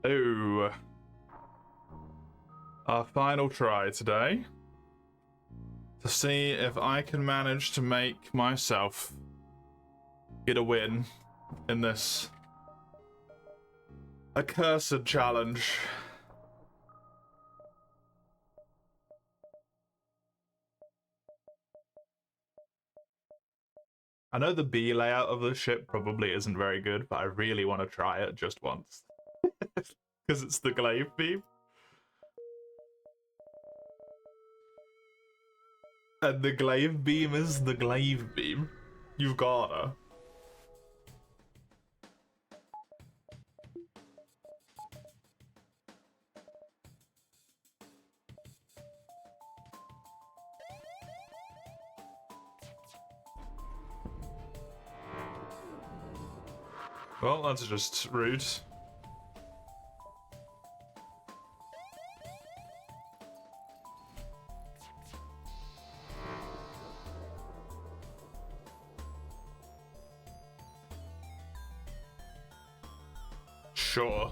Oh. Our final try today. To see if I can manage to make myself get a win in this accursed challenge. I know the B layout of the ship probably isn't very good, but I really want to try it just once. Because it's the glaive beam. And the glaive beam is the glaive beam. You've gotta. Well, that's just rude. Sure.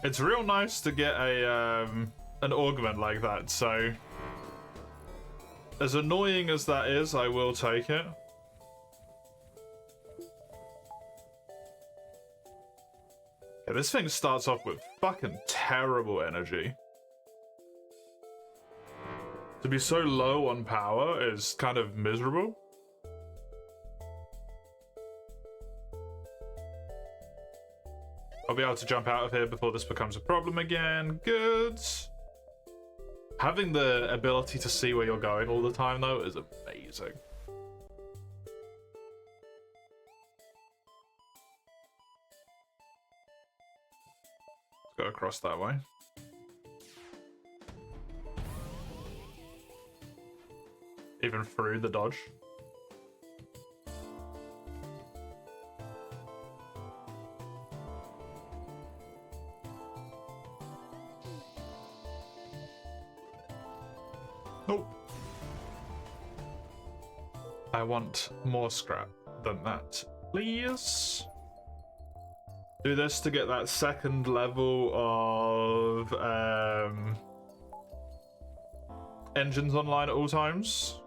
It's real nice to get a an augment like that, so as annoying as that is, I will take it. Yeah, this thing starts off with fucking terrible energy. To be so low on power is kind of miserable. I'll be able to jump out of here before this becomes a problem again. Good. Having the ability to see where you're going all the time, though, is amazing. Let's go across that way. Even through the dodge. Nope. I want more scrap than that, please. Do this to get that second level of engines online at all times.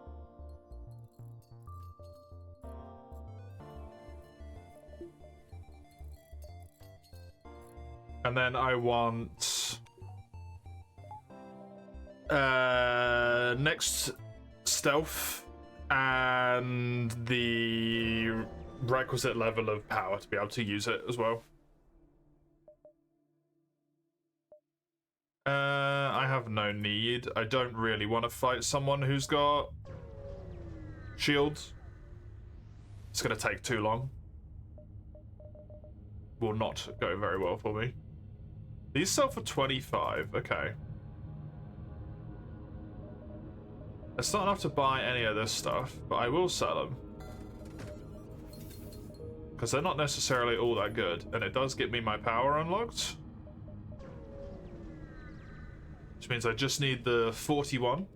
And then I want next stealth and the requisite level of power to be able to use it as well. I have no need. I don't really want to fight someone who's got shields. It's gonna take too long. Will not go very well for me. These sell for 25, okay. It's not enough to buy any of this stuff, but I will sell them. Because they're not necessarily all that good, and it does get me my power unlocked. Which means I just need the 41.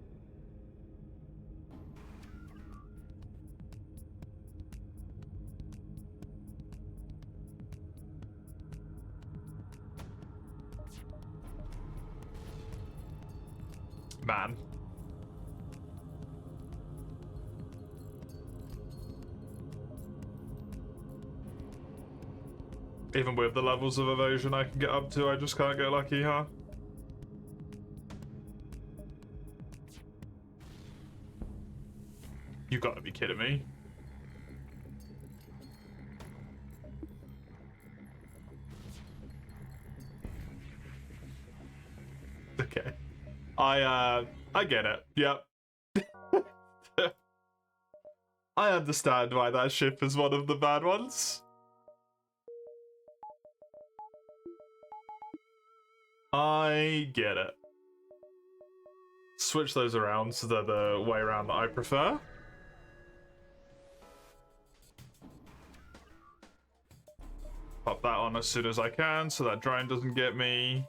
Man. Even with the levels of evasion I can get up to, I just can't get lucky, huh? You gotta be kidding me. Okay. I get it. Yep. I understand why that ship is one of the bad ones. I get it. Switch those around so they're the way around that I prefer. Pop that on as soon as I can so that drone doesn't get me.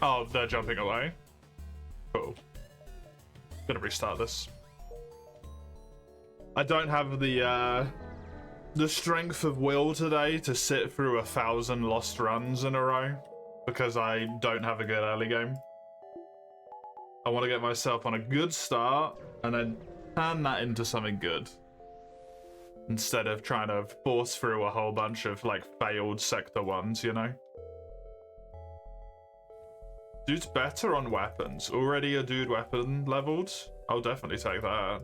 Oh, they're jumping away. Cool. Gonna restart this. I don't have the strength of will today to sit through 1,000 lost runs in a row because I don't have a good early game. I want to get myself on a good start and then turn that into something good instead of trying to force through a whole bunch of like failed sector ones, you know? Dude's better on weapons. Already a dude weapon leveled? I'll definitely take that.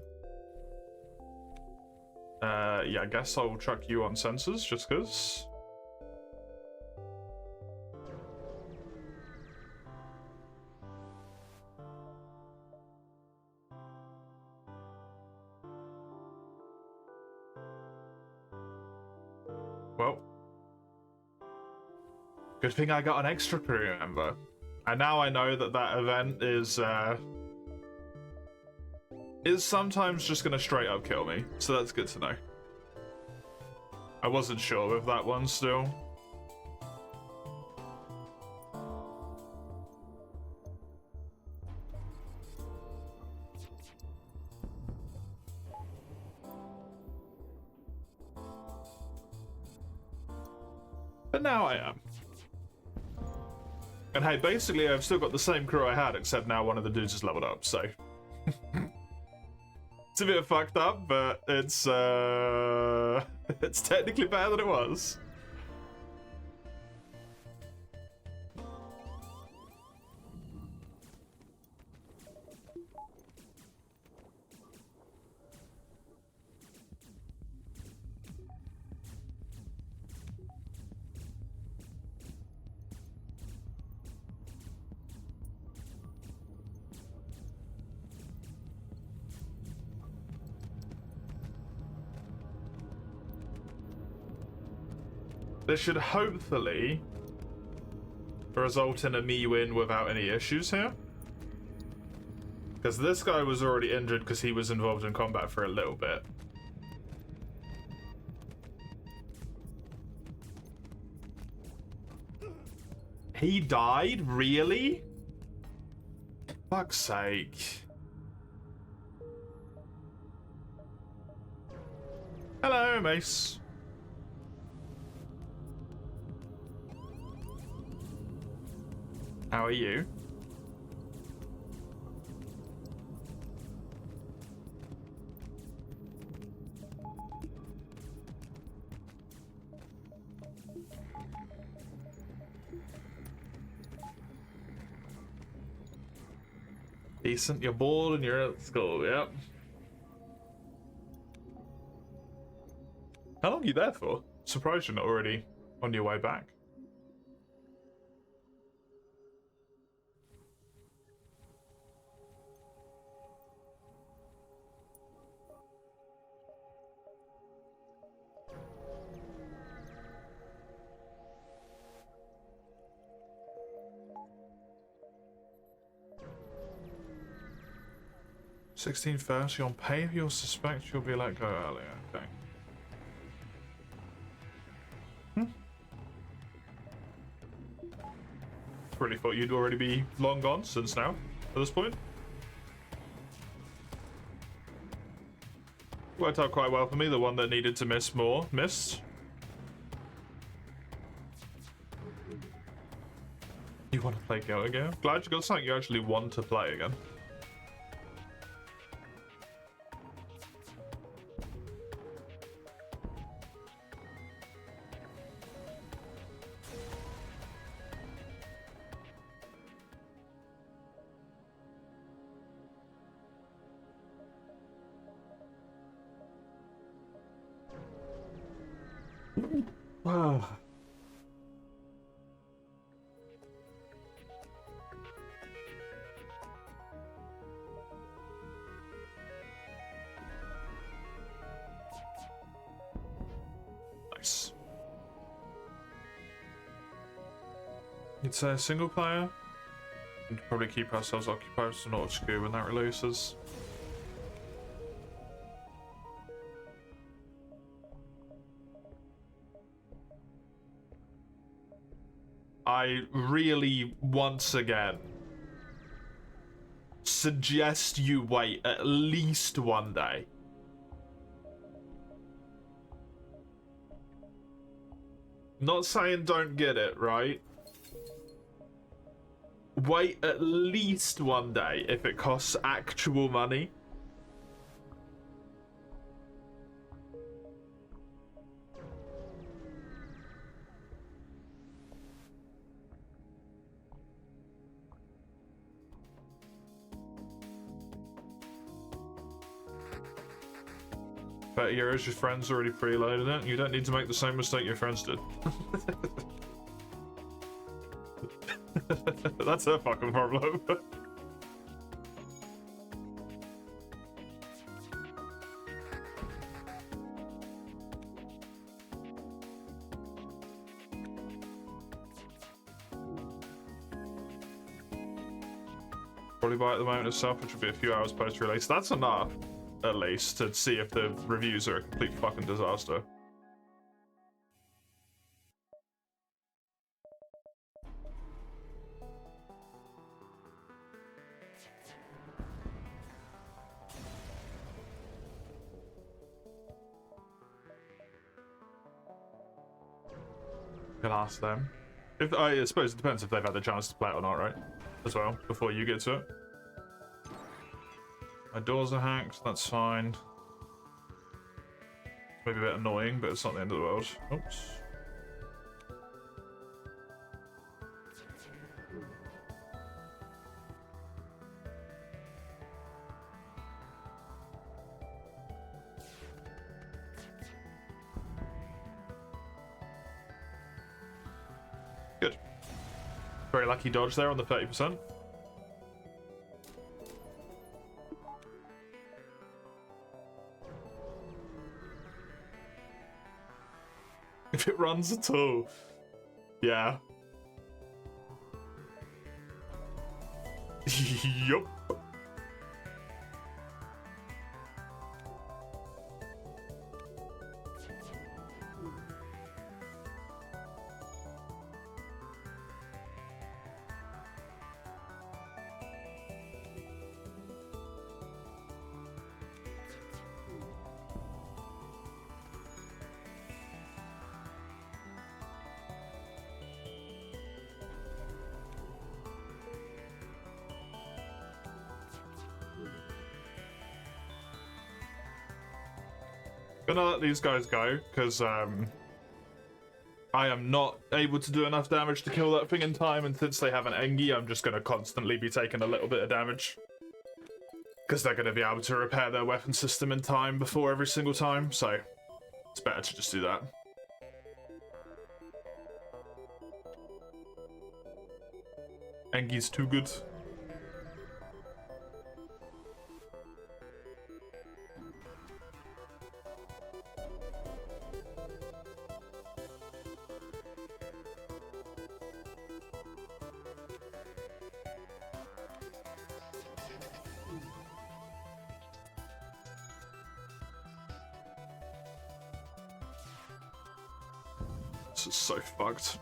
Yeah, I guess I'll chuck you on sensors just cause. Well, good thing I got an extra crew member. And now I know that that event is sometimes just gonna straight up kill me. So that's good to know. I wasn't sure with that one still. But now I am. And hey, basically I've still got the same crew I had, except now one of the dudes is leveled up, so. It's a bit fucked up, but it's it's technically better than it was. This should hopefully result in a me win without any issues here. Because this guy was already injured because he was involved in combat for a little bit. He died? Really? Fuck's sake. Hello, Mace. How are you? Decent, you're bored and you're at school, yep. How long are you there for? Surprised you're not already on your way back. $16.30 on pay. If you'll suspect, you'll be let go earlier. Okay. Really thought you'd already be long gone since now, at this point. Worked out quite well for me. The one that needed to miss more, missed. You want to play Go again? Glad you got something you actually want to play again. Wow. Nice. It's a single player. We'd probably keep ourselves occupied so not screw when that releases. I really, once again, suggest you wait at least one day. Not saying don't get it, right? Wait at least one day if it costs actual money. €30, your friends already preloaded it. You don't need to make the same mistake your friends did. That's her fucking problem. Probably buy it at the moment itself, which would be a few hours post-release. That's enough, at least, to see if the reviews are a complete fucking disaster. Can ask them. If I suppose it depends if they've had the chance to play it or not, right? As well, before you get to it. My doors are hacked, that's fine. Maybe a bit annoying, but it's not the end of the world. Oops. Good. Very lucky dodge there on the 30%. If it runs at all. Yeah. Yup. Gonna let these guys go, because I am not able to do enough damage to kill that thing in time, and since they have an Engi, I'm just gonna constantly be taking a little bit of damage. Because they're gonna be able to repair their weapon system in time before every single time, so it's better to just do that. Engi's too good. This is so fucked.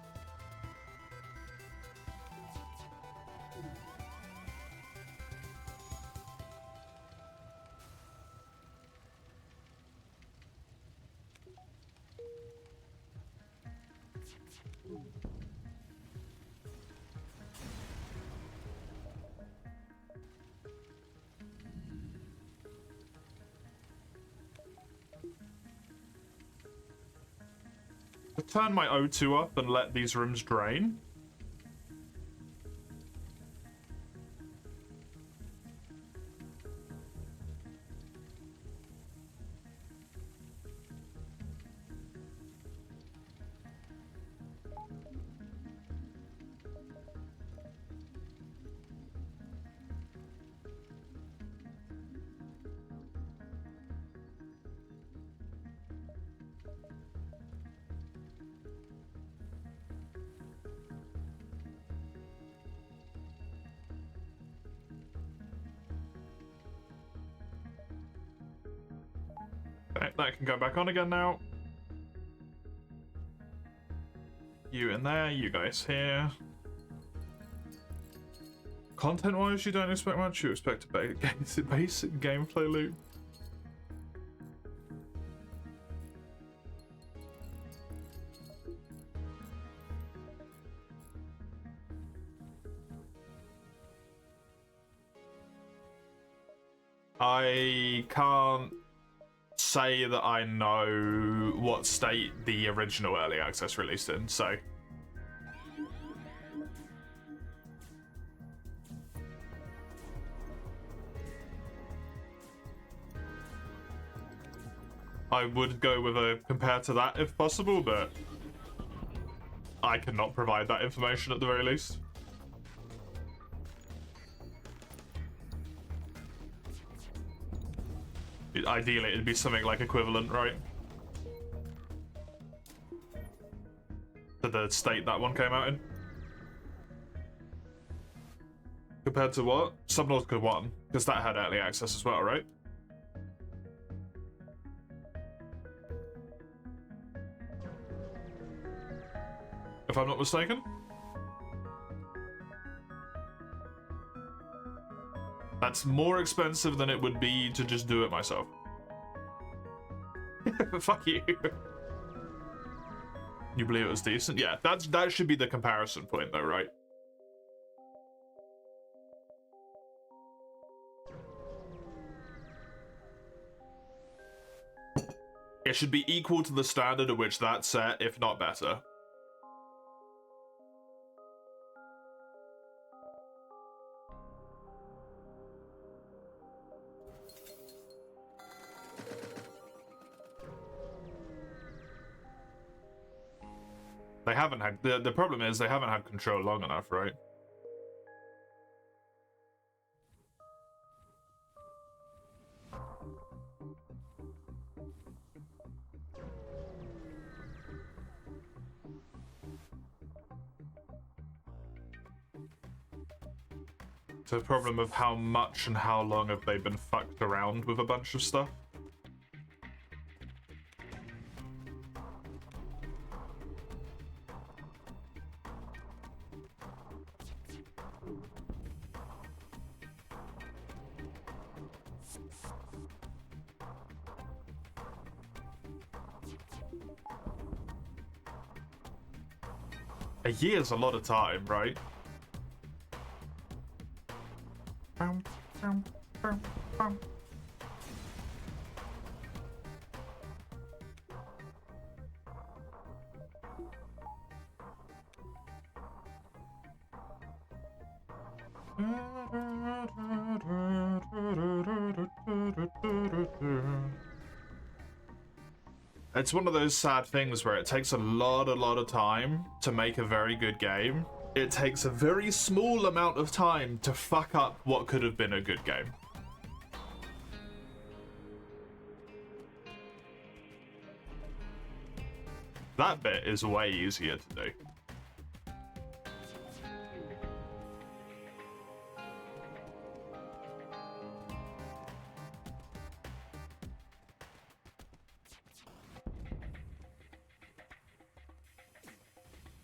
Turn my O2 up and let these rooms drain. Okay, that can go back on again now. you in there, you guys here. Content-wise, you don't expect much. You expect a basic gameplay loop. I can't say that I know what state the original early access released in, so I would go with a compare to that if possible, but I cannot provide that information at the very least. Ideally, it'd be something like equivalent, right? To the state that one came out in. Compared to what? Subnautica 1, because that had early access as well, right? If I'm not mistaken. That's more expensive than it would be to just do it myself. Fuck you. You believe it was decent? Yeah, that should be the comparison point though, right? It should be equal to the standard at which that's set, if not better. They haven't had the problem is they haven't had control long enough, right? It's a problem of how much and how long have they been fucked around with a bunch of stuff. A year's a lot of time, right? It's one of those sad things where it takes a lot of time to make a very good game. It takes a very small amount of time to fuck up what could have been a good game. That bit is way easier to do.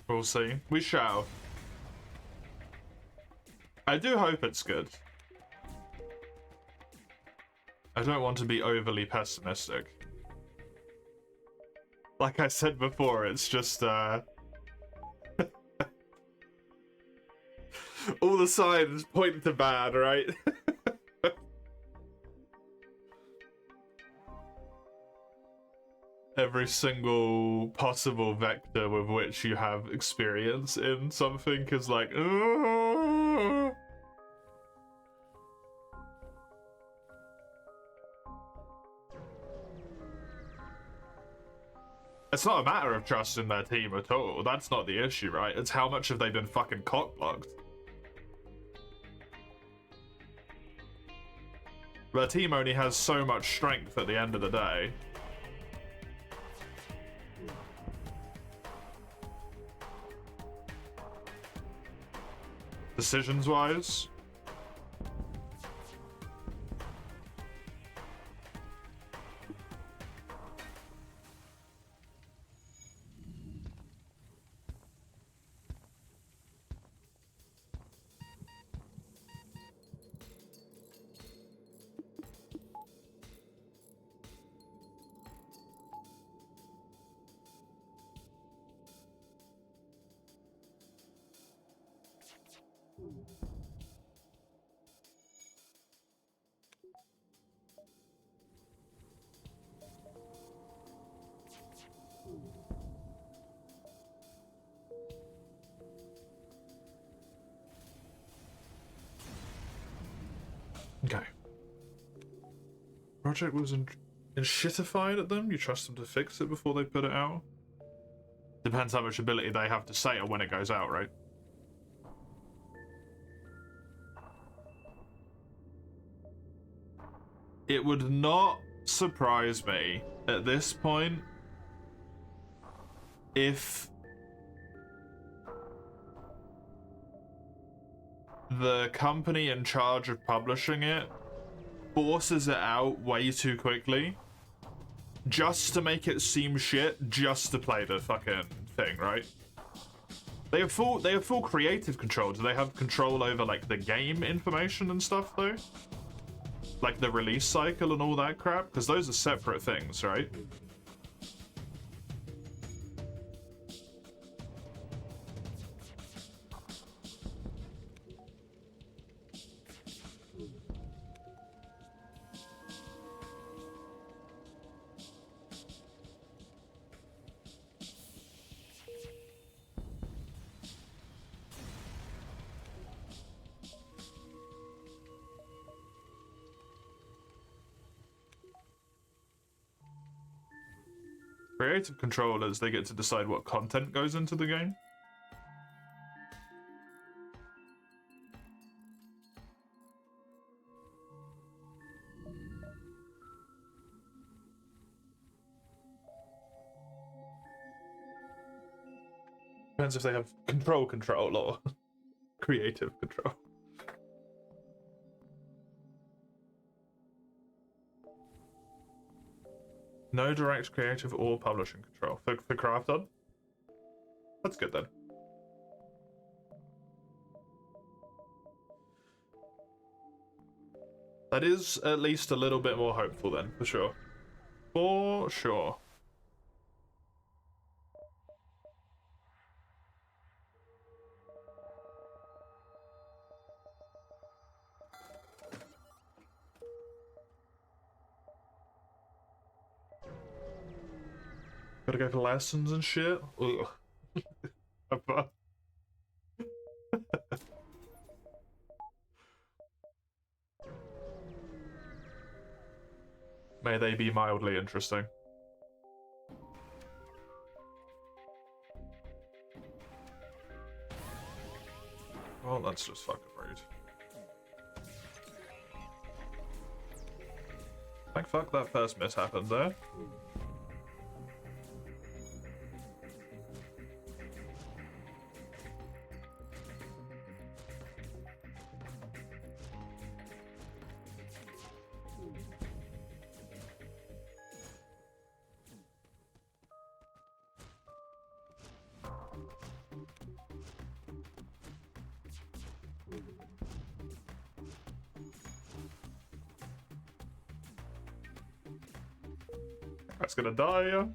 We'll see. We shall. I do hope it's good. I don't want to be overly pessimistic. Like I said before, it's just, all the signs point to bad, right? Every single possible vector with which you have experience in something is like, oh. It's not a matter of trusting their team at all. That's not the issue, right? It's how much have they been fucking cockblocked. Their team only has so much strength at the end of the day. Decisions-wise. Okay. Project was shitified at them. You trust them to fix it before they put it out? Depends how much ability they have to say it when it goes out, right? It would not surprise me at this point if the company in charge of publishing it forces it out way too quickly just to make it seem shit, just to play the fucking thing, right? They have full creative control. Do they have control over like the game information and stuff though? Like the release cycle and all that crap? Because those are separate things, right? Creative controllers, they get to decide what content goes into the game. Depends if they have control or creative control. No direct creative or publishing control for Crafton. That's good then. That is at least a little bit more hopeful then, for sure. For sure. Gotta go for lessons and shit. Ugh. May they be mildly interesting. Well, that's just fucking rude. Thank fuck that first miss happened there. That's gonna die, yeah.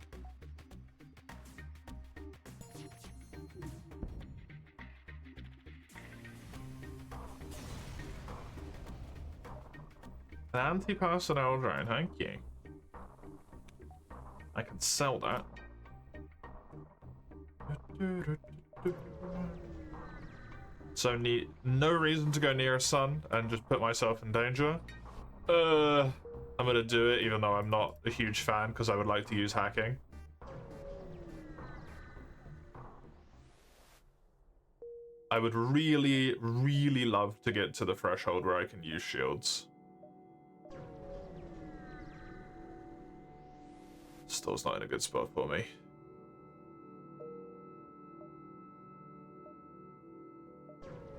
An anti-personnel drone, thank you. I can sell that. So need no reason to go near a sun and just put myself in danger. I'm gonna do it even though I'm not a huge fan because I would like to use hacking. I would really, really love to get to the threshold where I can use shields. Still's not in a good spot for me.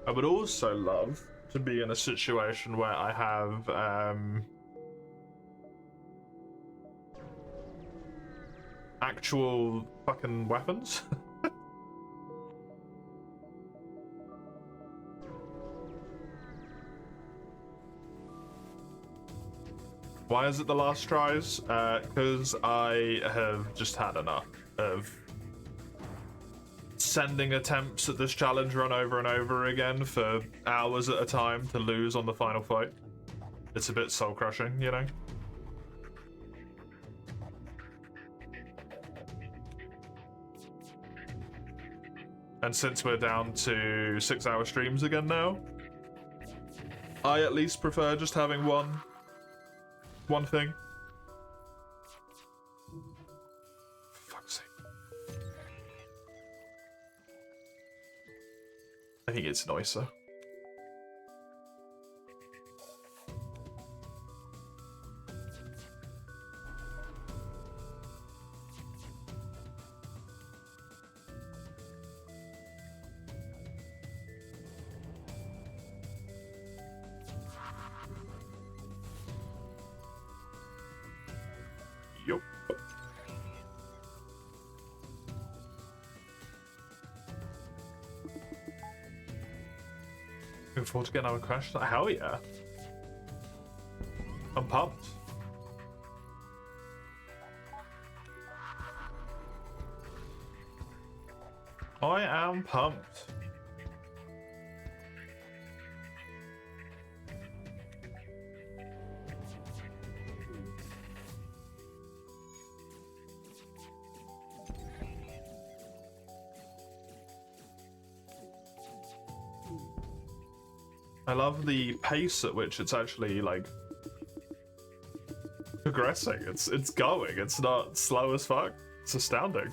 I would also love to be in a situation where I have actual fucking weapons. Why is it the last tries? Because I have just had enough of sending attempts at this challenge run over and over again for hours at a time to lose on the final fight. It's a bit soul-crushing, you know? And since we're down to 6-hour streams again now, I at least prefer just having one thing. Fuck's sake. I think it's nicer. Yup. Looking forward to getting another crash. Hell yeah. I'm pumped. I am pumped. I love the pace at which it's actually like progressing. It's going. It's not slow as fuck. It's astounding.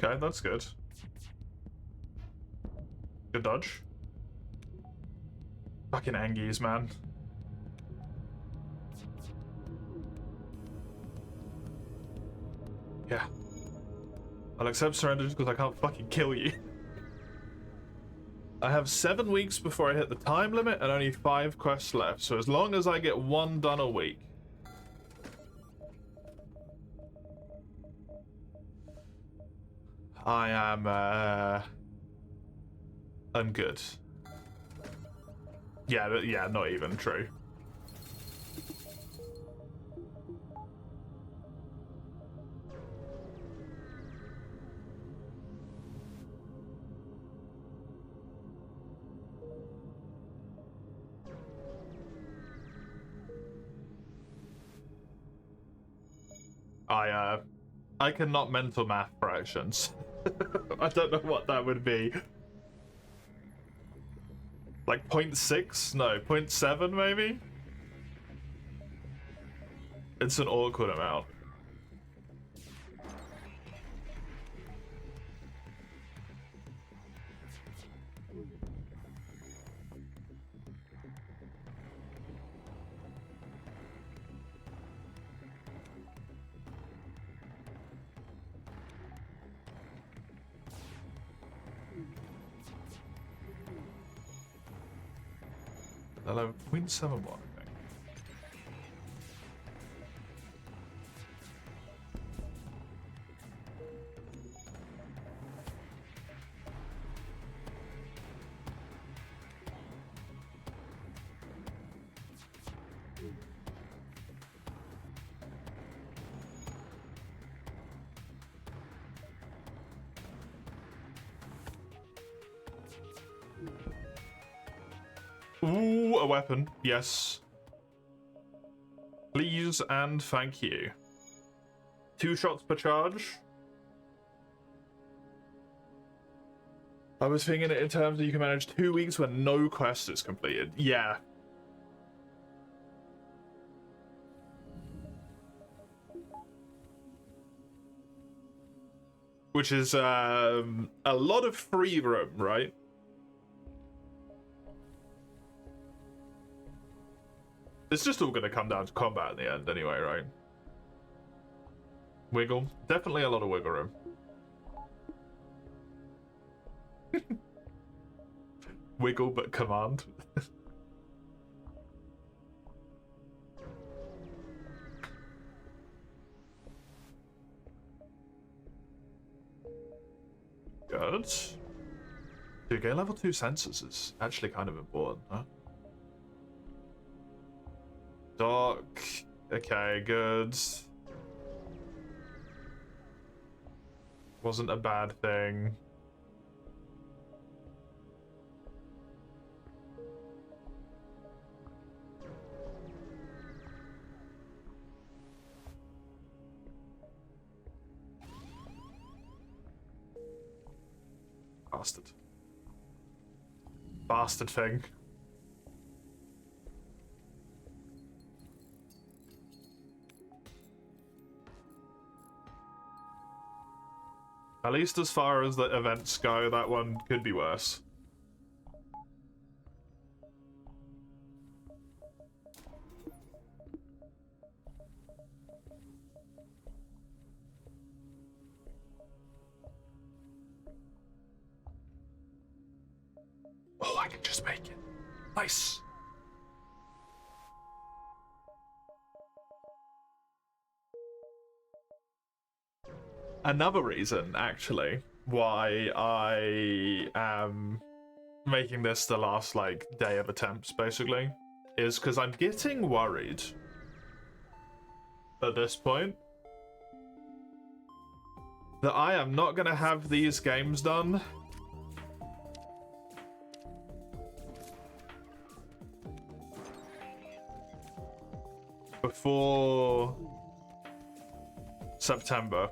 Okay, that's good. Good dodge. Fucking Angies, man. Yeah. I'll accept surrender because I can't fucking kill you. I have 7 weeks before I hit the time limit and only 5 quests left, so as long as I get 1 done a week. I am, I'm good. Yeah, not even true. I cannot mental math fractions. I don't know what that would be. Like 0.6? No, 0.7 maybe? It's an awkward amount. Hello, 0.71, I think. Ooh, a weapon. Yes. Please and thank you. 2 shots per charge. I was thinking it in terms that you can manage 2 weeks when no quest is completed. Yeah. Which is a lot of free room, right? It's just all going to come down to combat in the end anyway, right? Wiggle. Definitely a lot of wiggle room. Wiggle but command. Good. Dude, getting level 2 sensors is actually kind of important, huh? Dark Okay, good. Wasn't a bad thing. Bastard. Bastard thing. At least as far as the events go, that one could be worse. Oh, I can just make it. Nice. Another reason, actually, why I am making this the last, like, day of attempts, basically, is because I'm getting worried at this point that I am not going to have these games done before September.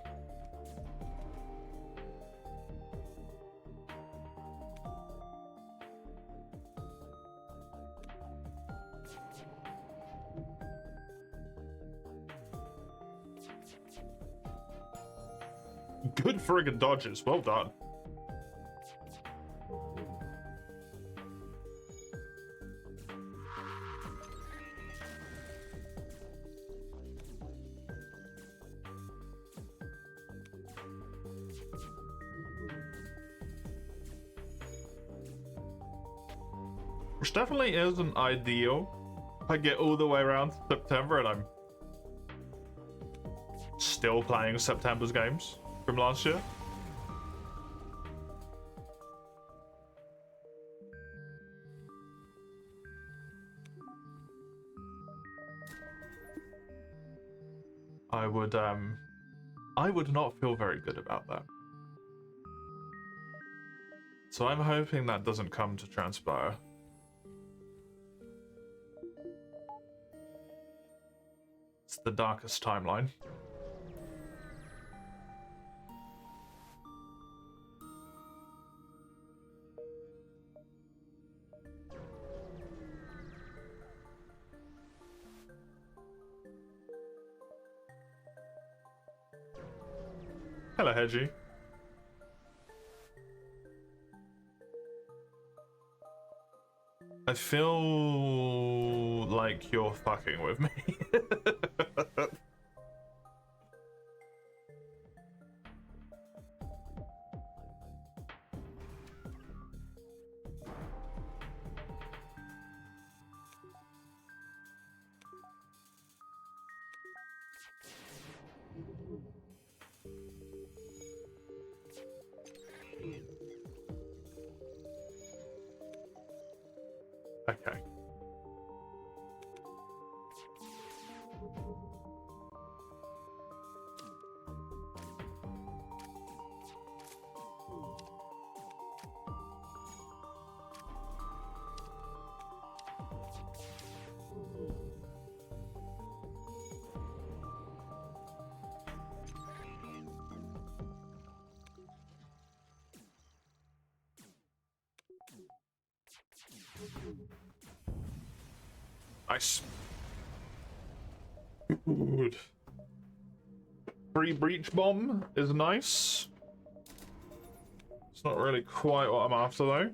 Good friggin' dodges, well done. Which definitely isn't ideal. If I get all the way around to September and I'm still playing September's games from last year. I would not feel very good about that. So I'm hoping that doesn't come to transpire. It's the darkest timeline. Hello, Hedgie. I feel like you're fucking with me. Okay. Nice. Good. Free breach bomb is nice. It's not really quite what I'm after though.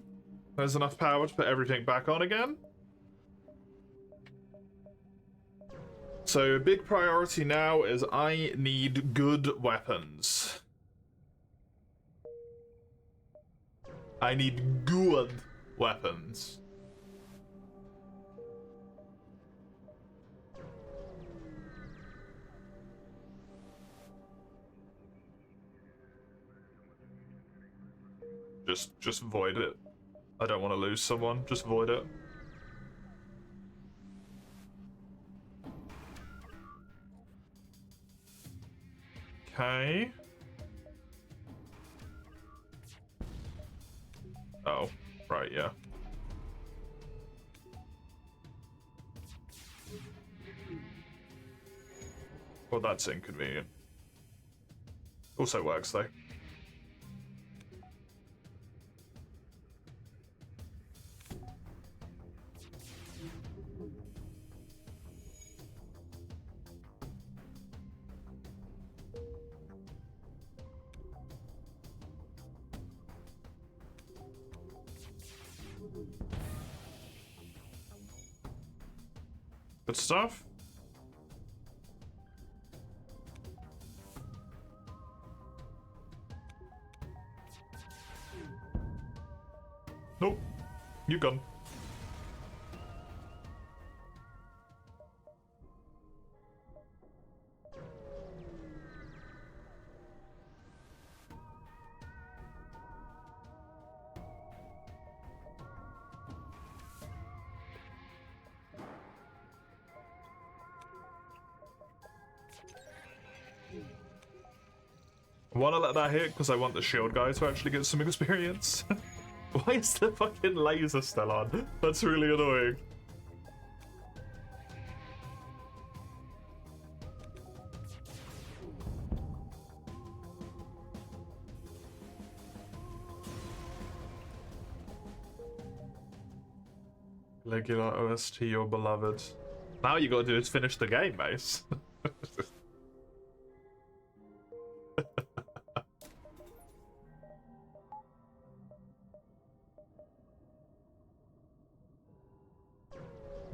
There's enough power to put everything back on again. So a big priority now is I need good weapons. I need good weapons. Just void it. I don't want to lose someone. Just void it. Okay. Oh, right, yeah. Well, that's inconvenient. Also works, though. Good stuff. Nope. You gone. I want to let that hit because I want the shield guy to actually get some experience. Why is the fucking laser still on? That's really annoying. Regular OST, your beloved. Now you gotta do is finish the game, mate.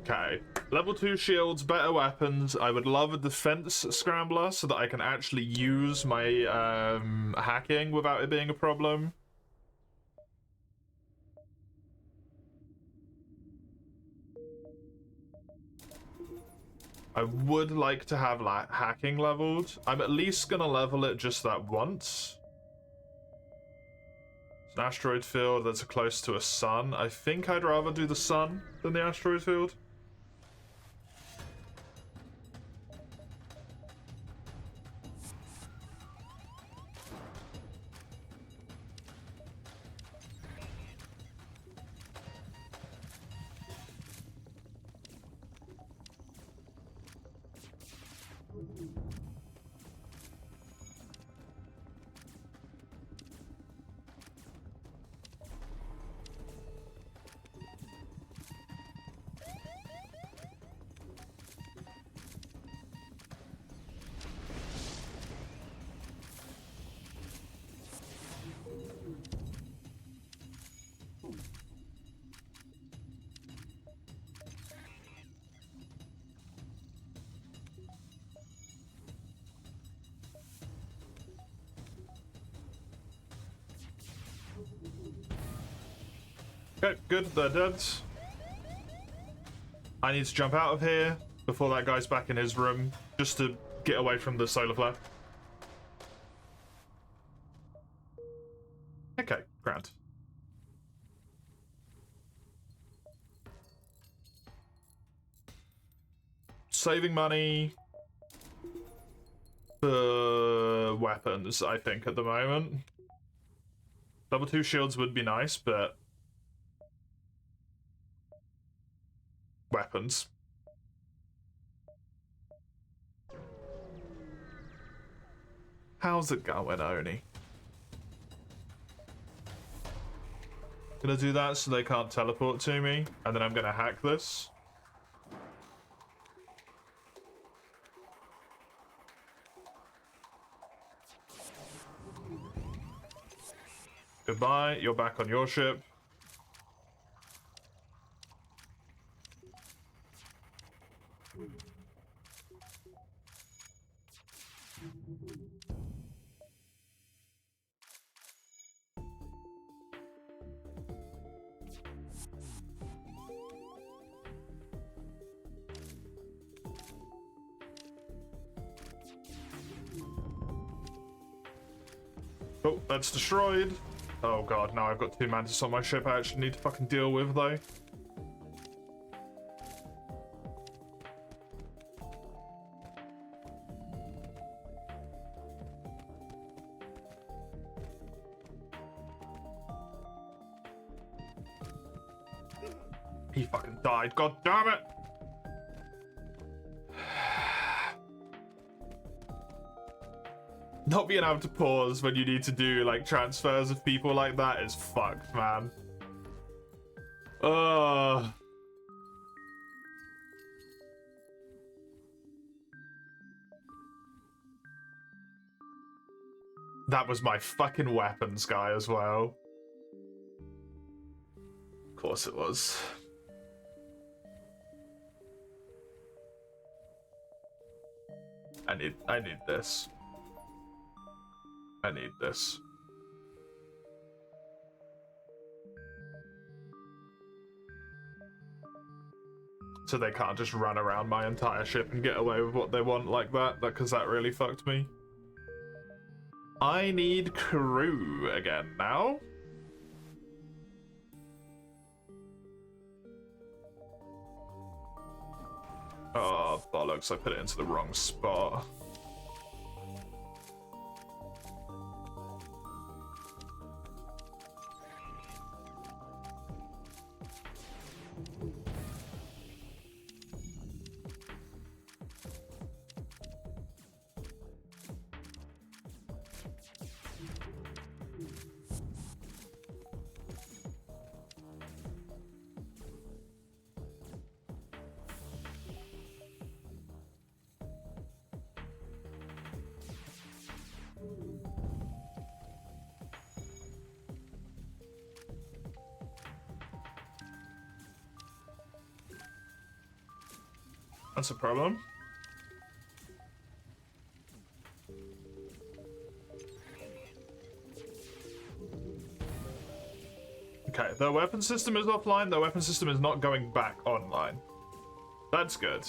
Okay. Level 2 shields, better weapons. I would love a defense scrambler so that I can actually use my hacking without it being a problem. I would like to have hacking leveled. I'm at least gonna level it just that once. It's an asteroid field that's close to a sun. I think I'd rather do the sun than the asteroid field. Okay, good, they're dead. I need to jump out of here before that guy's back in his room, just to get away from the solar flare. Okay, grand. Saving money for weapons, I think, at the moment. Level 2 shields would be nice, but weapons. How's it going, Oni? Gonna do that so they can't teleport to me, and then I'm gonna hack this. Goodbye, you're back on your ship. Oh, that's destroyed. Oh god, now I've got 2 mantis on my ship I actually need to fucking deal with, though. He fucking died. God damn it! Not being able to pause when you need to do like transfers of people like that is fucked, man. Ugh. That was my fucking weapons guy as well. Of course it was. I need this. I need this. So they can't just run around my entire ship and get away with what they want like that, because that really fucked me. I need crew again now. Oh, bollocks, I put it into the wrong spot. That's a problem. Okay, the weapon system is offline, the weapon system is not going back online. That's good.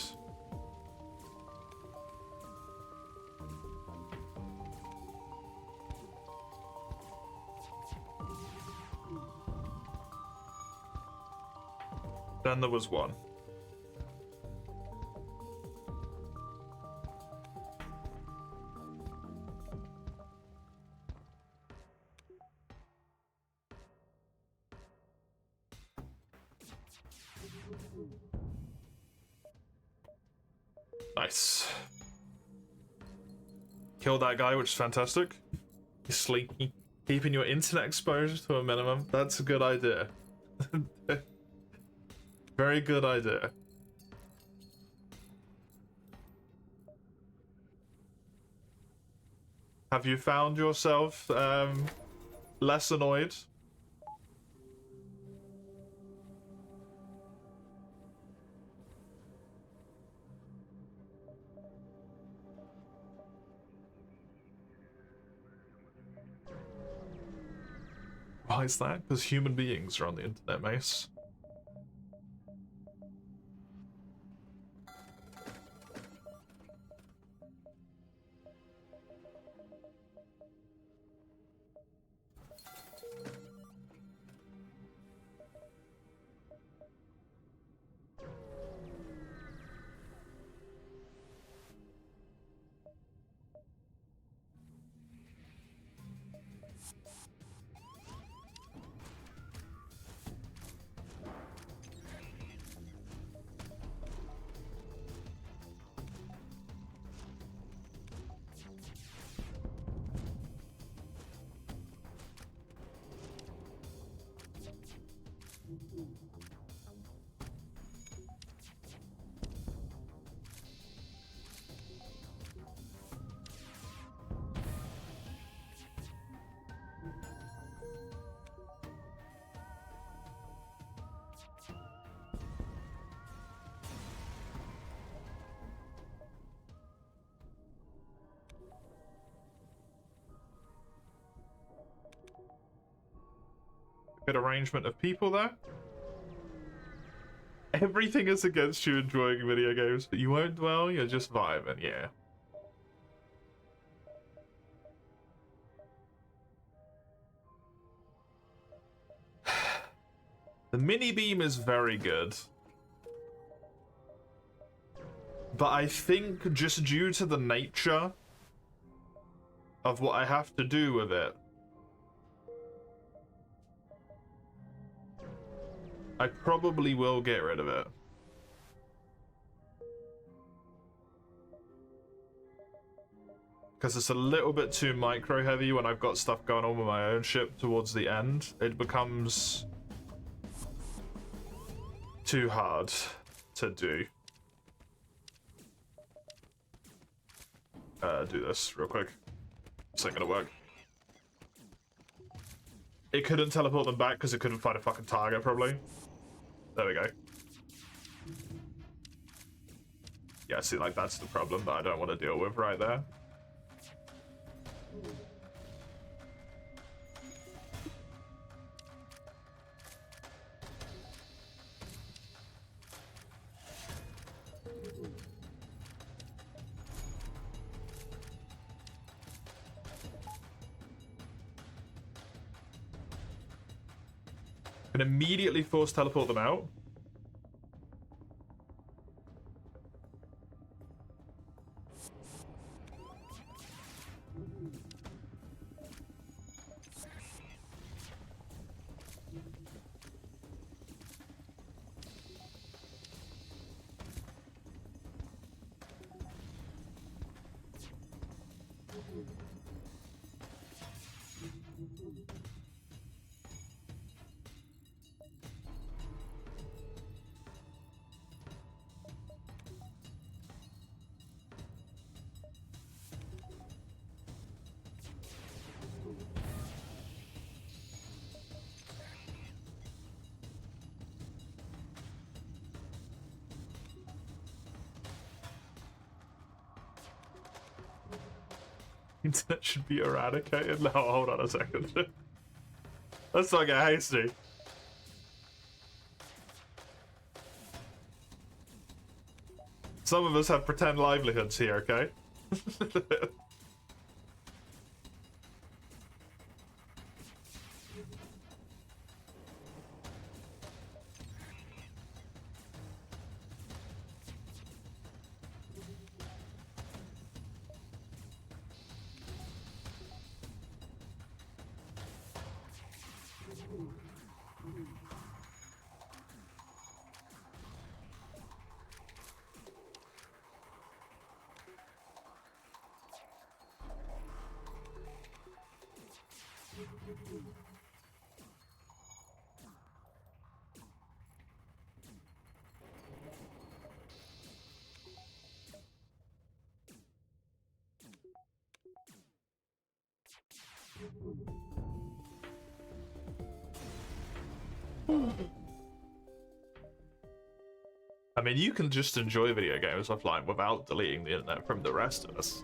Then there was one. Nice. Kill that guy, which is fantastic. He's sleepy. Keeping your internet exposure to a minimum. That's a good idea. Very good idea. Have you found yourself less annoyed? Why is that? Because human beings are on the internet, Mace. Good arrangement of people there. Everything is against you enjoying video games, but you won't dwell, you're just vibing, yeah. The mini beam is very good. But I think just due to the nature of what I have to do with it, I probably will get rid of it. Because it's a little bit too micro heavy when I've got stuff going on with my own ship towards the end. It becomes too hard to do. Do this real quick. This ain't gonna work. It couldn't teleport them back because it couldn't find a fucking target, probably. There we go. Yeah, see, like, that's the problem that I don't want to deal with right there. Can immediately force teleport them out. Internet should be eradicated. No, hold on a second. Let's not get hasty. Some of us have pretend livelihoods here, okay? I mean, you can just enjoy video games offline without deleting the internet from the rest of us.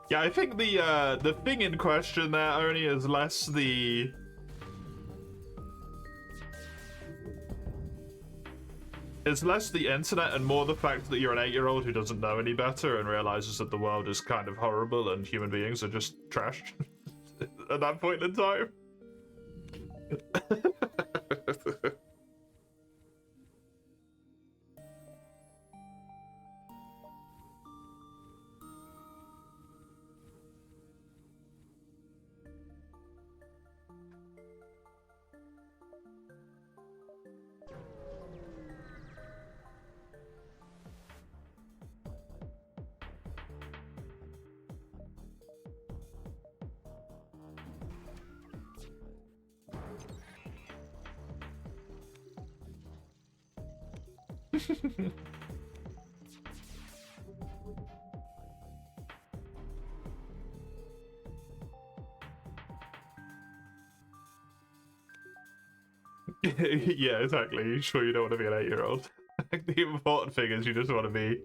Yeah, I think the thing in question there only is less the internet and more the fact that you're an 8-year-old who doesn't know any better and realizes that the world is kind of horrible and human beings are just trash at that point in time. Yeah, exactly. You sure you don't want to be an 8-year-old? The important thing is you just want to be...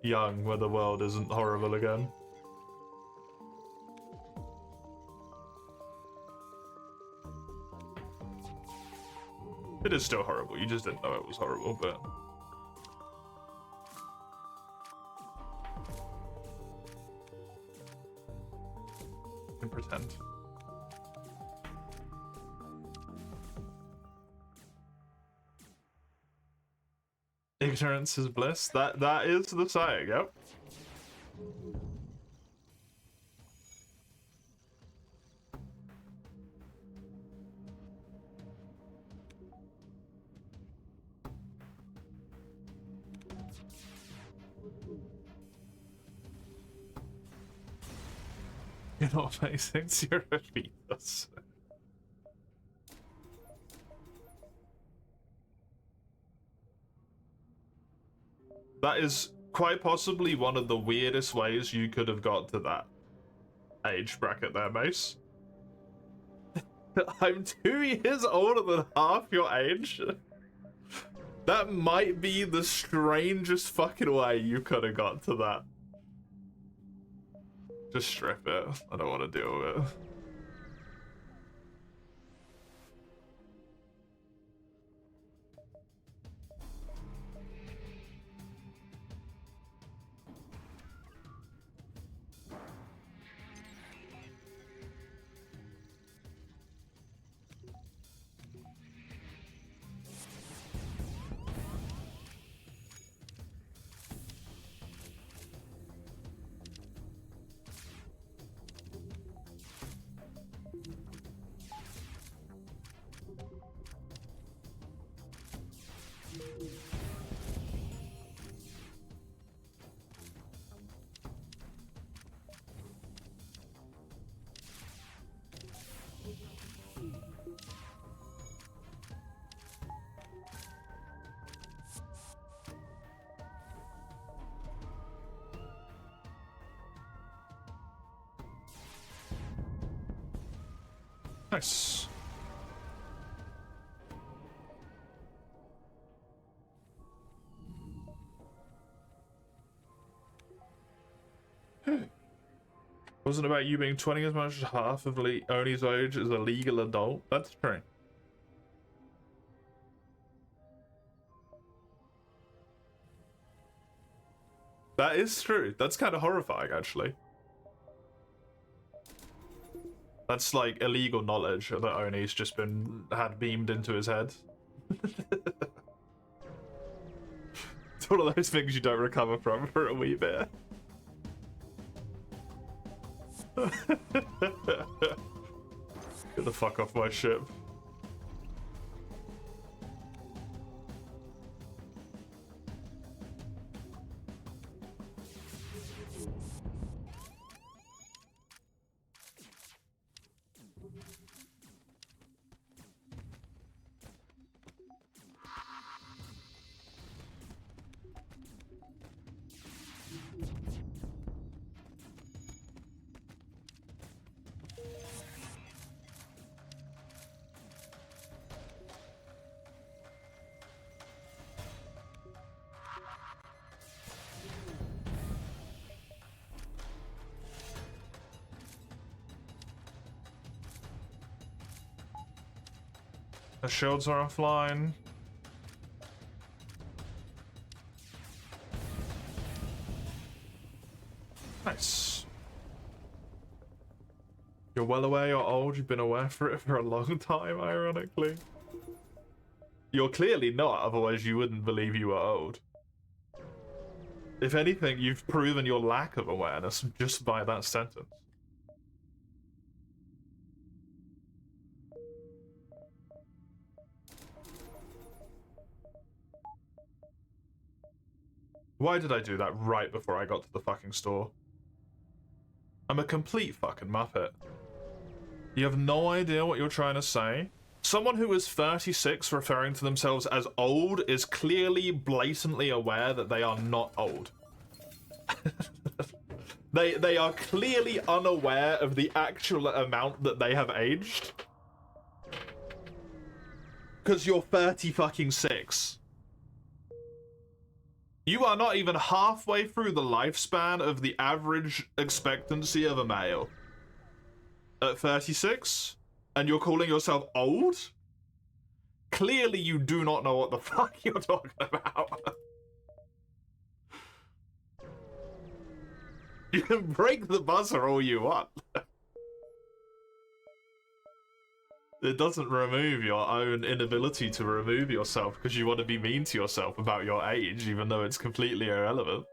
young, where the world isn't horrible again. It is still horrible, you just didn't know it was horrible, but... you can pretend. Ignorance is bliss. That is the saying, yep. You're not facing zero fetus. That is quite possibly one of the weirdest ways you could have got to that age bracket there, Mace. I'm 2 years older than half your age. That might be the strangest fucking way you could have got to that. Just strip it. I don't want to deal with it. Nice. Wasn't about you being 20 as much as half of Oni's age as a legal adult. That's true. That is true. That's kind of horrifying, actually. That's like illegal knowledge that Oni's just had beamed into his head. It's one of those things you don't recover from for a wee bit. Get the fuck off my ship. The shields are offline. Nice. You're well aware you're old. You've been aware for it for a long time, ironically. You're clearly not, otherwise you wouldn't believe you were old. If anything, you've proven your lack of awareness just by that sentence. Why did I do that right before I got to the fucking store? I'm a complete fucking muppet. You have no idea what you're trying to say? Someone who is 36 referring to themselves as old is clearly blatantly aware that they are not old. They are clearly unaware of the actual amount that they have aged. Because you're 30 fucking 6. You are not even halfway through the lifespan of the average expectancy of a male. At 36? And you're calling yourself old? Clearly you do not know what the fuck you're talking about. You can break the buzzer all you want. It doesn't remove your own inability to remove yourself because you want to be mean to yourself about your age, even though it's completely irrelevant.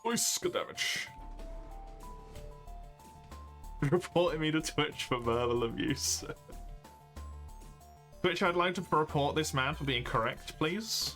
Voice damage. Reporting me to Twitch for verbal abuse. Twitch, I'd like to report this man for being correct, please.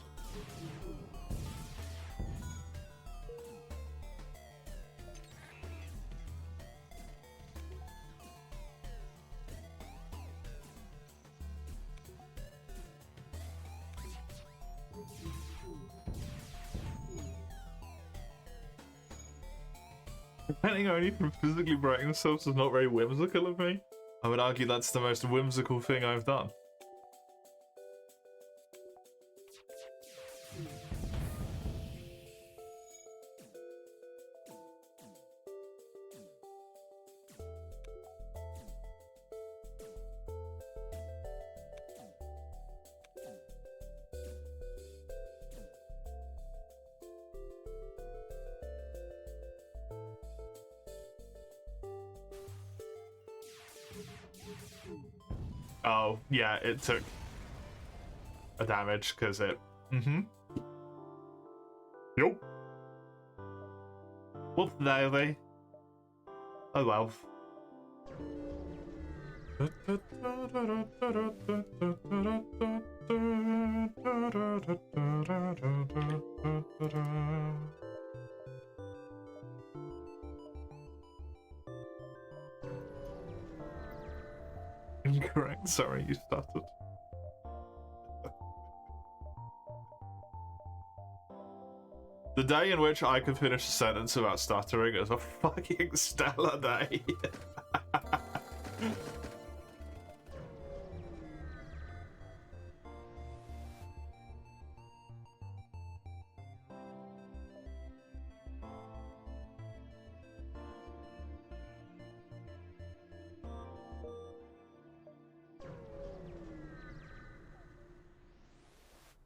Depending only from physically breaking themselves is not very whimsical of me. I would argue that's the most whimsical thing I've done. Oh, yeah, it took a damage because it... Yup. Whoop daisy. Oh well. Incorrect, sorry, you stuttered. The day in which I could finish a sentence without stuttering is a fucking stellar day.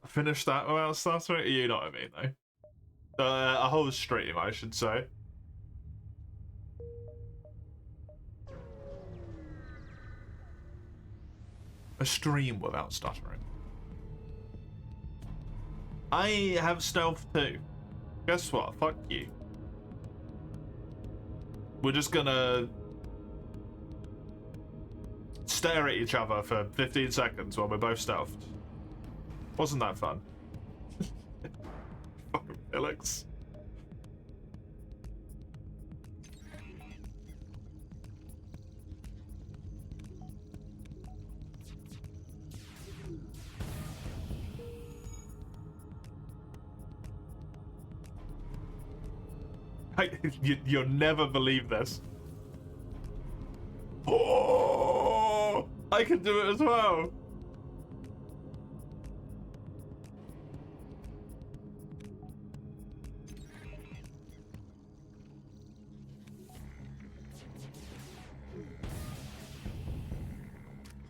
Finish that without stuttering? You know what I mean, though. A whole stream, I should say. A stream without stuttering. I have stealth too. Guess what? Fuck you. We're just gonna stare at each other for 15 seconds while we're both stealthed. Wasn't that fun? Fucking Felix. You'll never believe this. Oh, I can do it as well.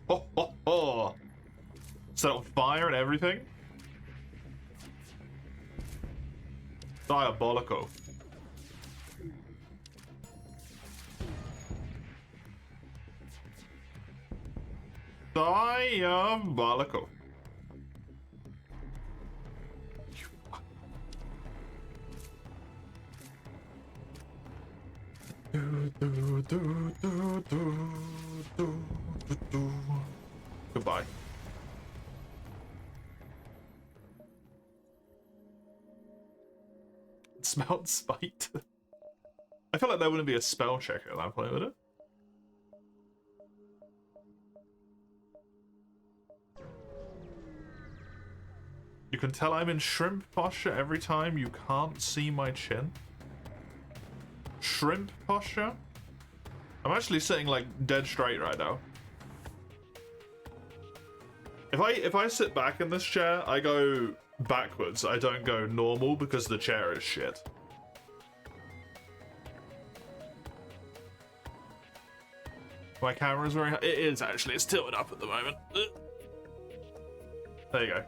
Oh, oh, oh. Set on fire and everything. Diabolical. Diabolical. Goodbye. Smelt spite. I feel like there wouldn't be a spell checker at that point, would it? You can tell I'm in shrimp posture every time you can't see my chin. Shrimp posture? I'm actually sitting like dead straight right now. If I sit back in this chair, I go backwards. I don't go normal because the chair is shit. My camera's very high. It is actually. It's tilted up at the moment. There you go.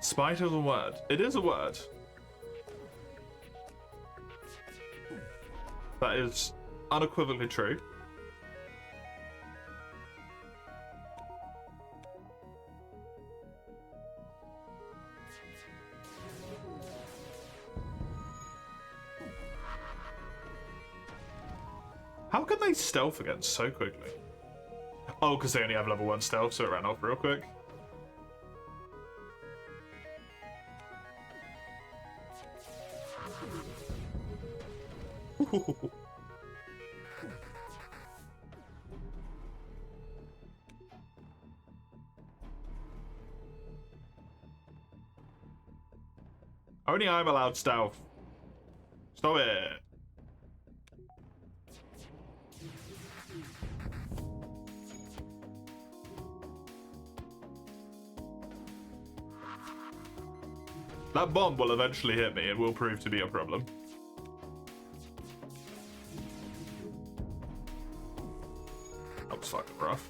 Spite is a word. It is a word. That is unequivocally true. How can they stealth again so quickly? Oh, because they only have level 1 stealth, so it ran off real quick. Only I'm allowed stealth. Stop it. That bomb will eventually hit me. It will prove to be a problem. That was fucking rough.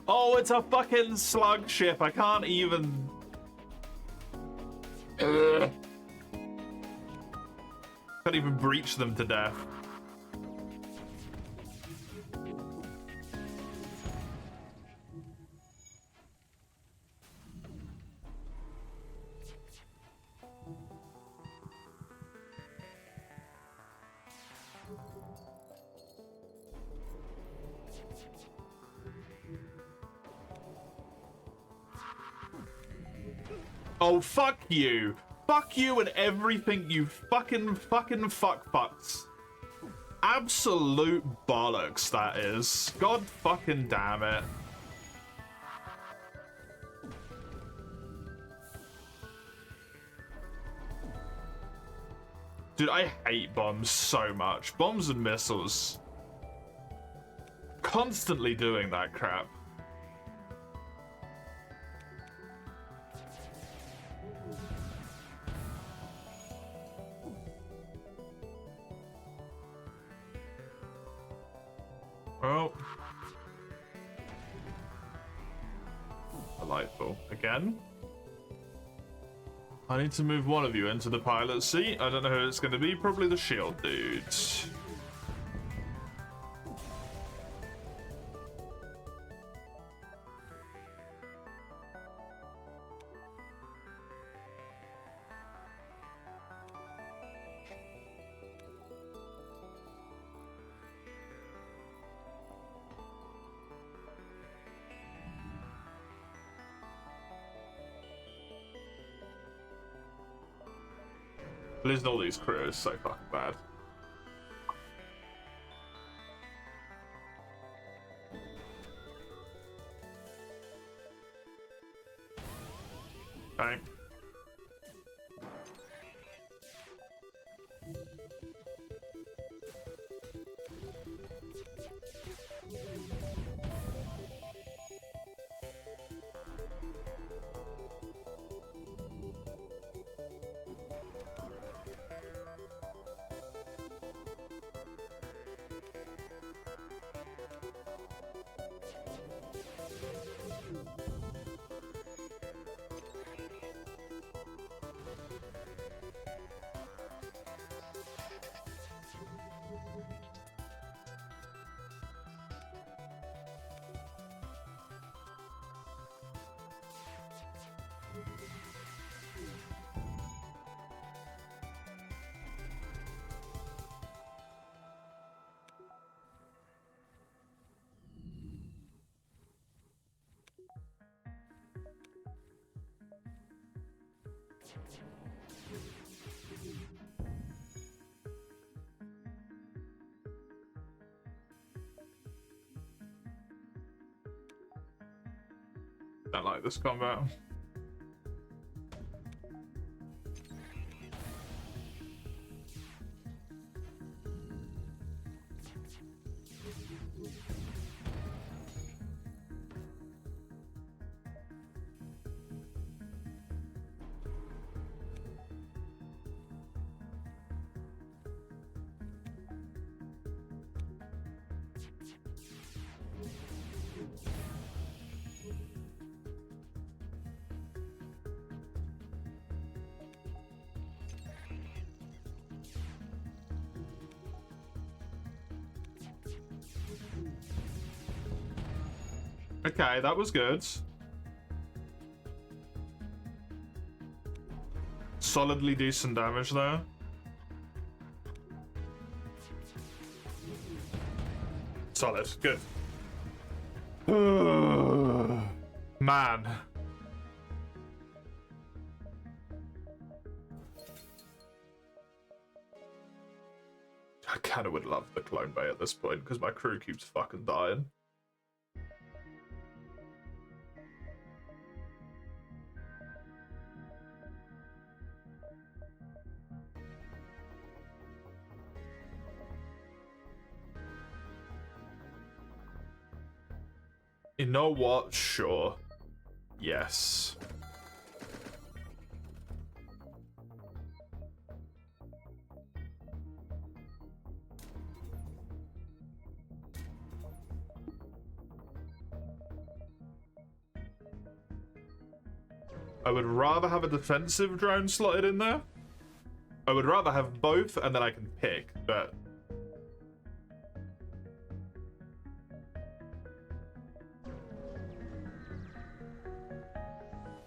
Oh, it's a fucking slug ship. I can't even... Can't even breach them to death. Oh, fuck you. Fuck you and everything you fucking fucks. Absolute bollocks, that is. God fucking damn it. Dude, I hate bombs so much. Bombs and missiles. Constantly doing that crap. Well, delightful. Again? I need to move one of you into the pilot seat. I don't know who it's going to be. Probably the shield dude. Losing all these crews is so fucking bad. Okay. Don't like this combat. Okay, that was good. Solidly decent damage there. Solid, good. Man. I kinda would love the clone bay at this point, because my crew keeps fucking dying. You know what? Sure. Yes. I would rather have a defensive drone slotted in there. I would rather have both and then I can pick, but...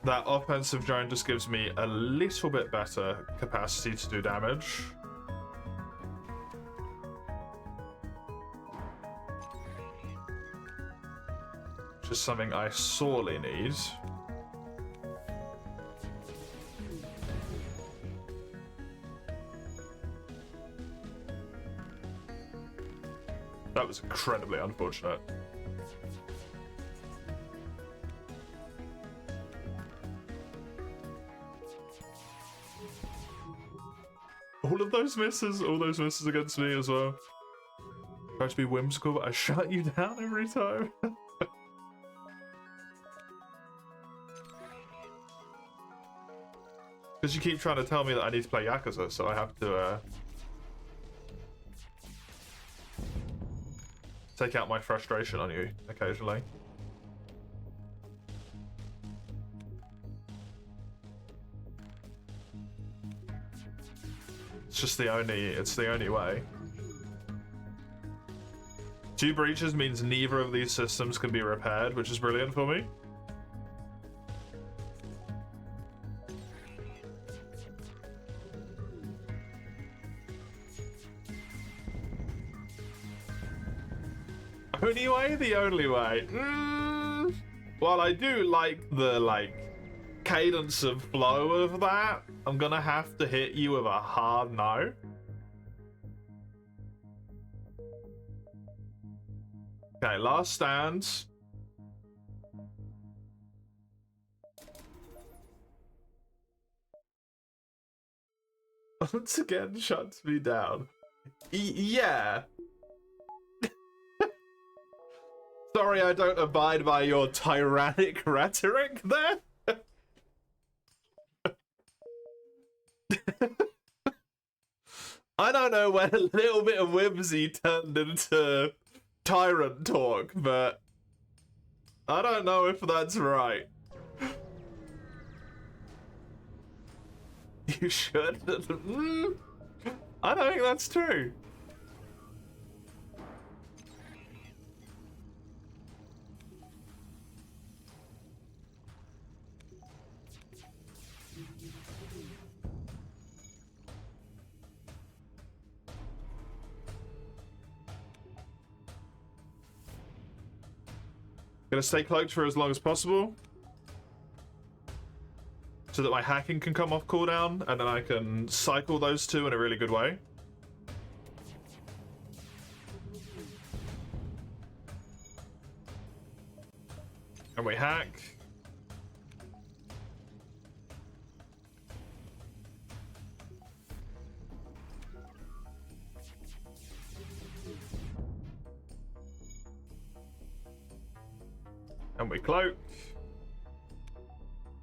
that offensive drone just gives me a little bit better capacity to do damage. Which is something I sorely need. That was incredibly unfortunate. All those misses against me as well. Try to be whimsical, but I shut you down every time. Because you keep trying to tell me that I need to play Yakuza, so I have to take out my frustration on you occasionally. It's the only way. 2 breaches means neither of these systems can be repaired, which is brilliant for me. Only way? The only way. While I do like the, cadence of flow of that, I'm gonna have to hit you with a hard no. Okay, last stand. Once again, shuts me down. Yeah. Sorry I don't abide by your tyrannic rhetoric there. I don't know when a little bit of whimsy turned into tyrant talk, but I don't know if that's right. You should. I don't think that's true. Gonna stay cloaked for as long as possible, so that my hacking can come off cooldown, and then I can cycle those two in a really good way. And we hack. And we cloak.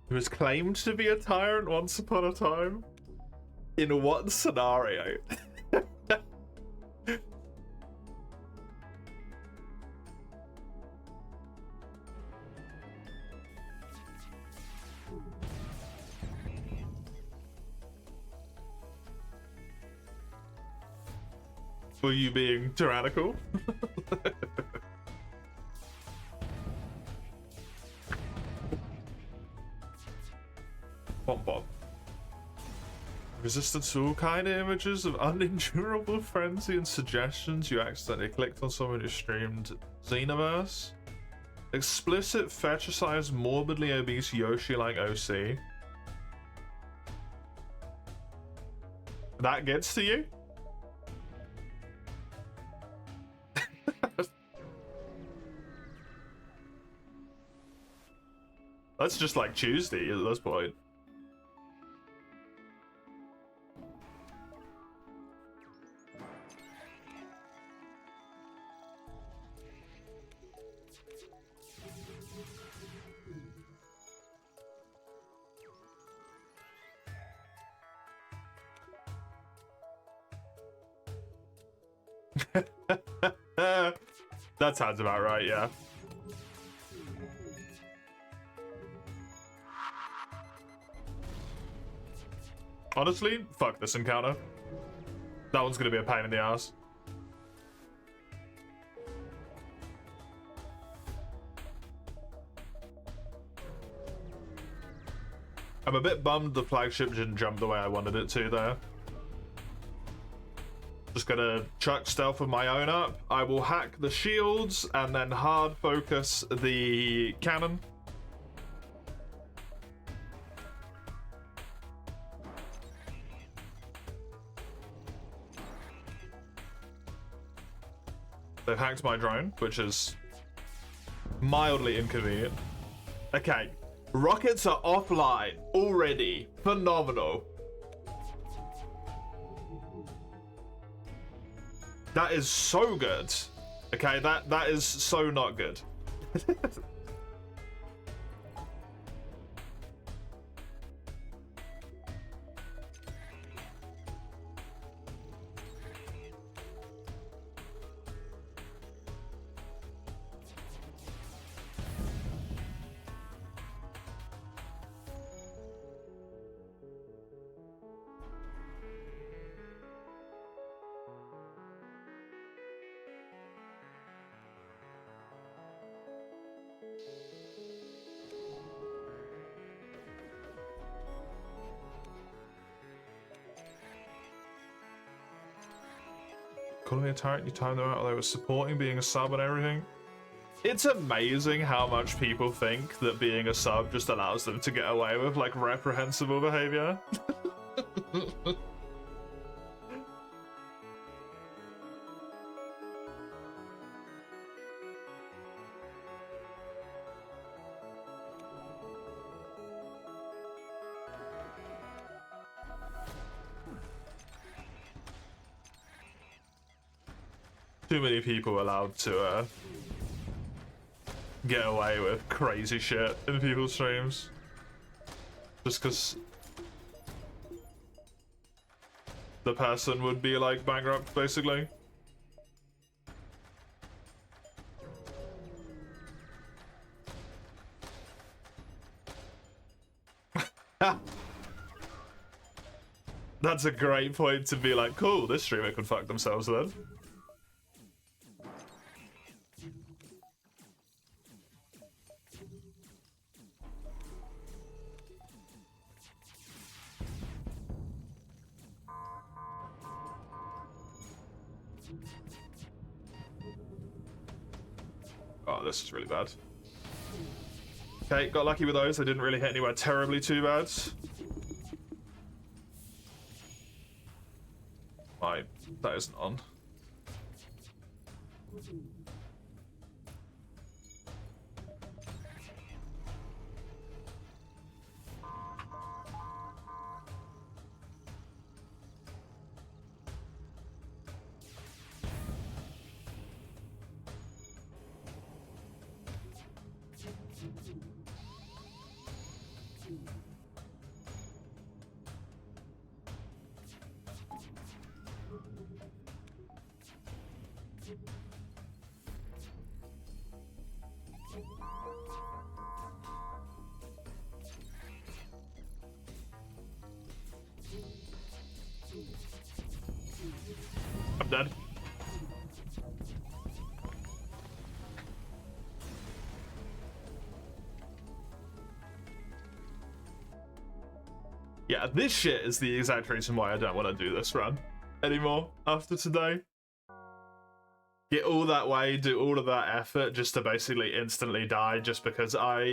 He was claimed to be a tyrant once upon a time. In what scenario? For you being tyrannical? Bom bom. Resistance to all kind of images of unendurable frenzy and suggestions you accidentally clicked on someone who streamed Xenoverse. Explicit fetishized morbidly obese Yoshi-like OC. That gets to you? That's just like Tuesday at this point. That sounds about right, yeah. Honestly, fuck this encounter. That one's gonna be a pain in the ass. I'm a bit bummed the flagship didn't jump the way I wanted it to there. Just gonna chuck stealth of my own up. I will hack the shields and then hard focus the cannon. They've hacked my drone, which is mildly inconvenient. Okay, rockets are offline already. Phenomenal. That is so good. Okay, that is so not good. Calling me a tyrant, you timed them out while they were supporting being a sub and everything. It's amazing how much people think that being a sub just allows them to get away with like reprehensible behavior. Too many people allowed to get away with crazy shit in people's streams. Just because the person would be like bankrupt, basically. That's a great point to be like, cool, this streamer could fuck themselves then. Oh, this is really bad. Okay, got lucky with those. They didn't really hit anywhere terribly too bad. That isn't on. Yeah, this shit is the exact reason why I don't want to do this run anymore after today. Get all that way, do all of that effort just to basically instantly die just because I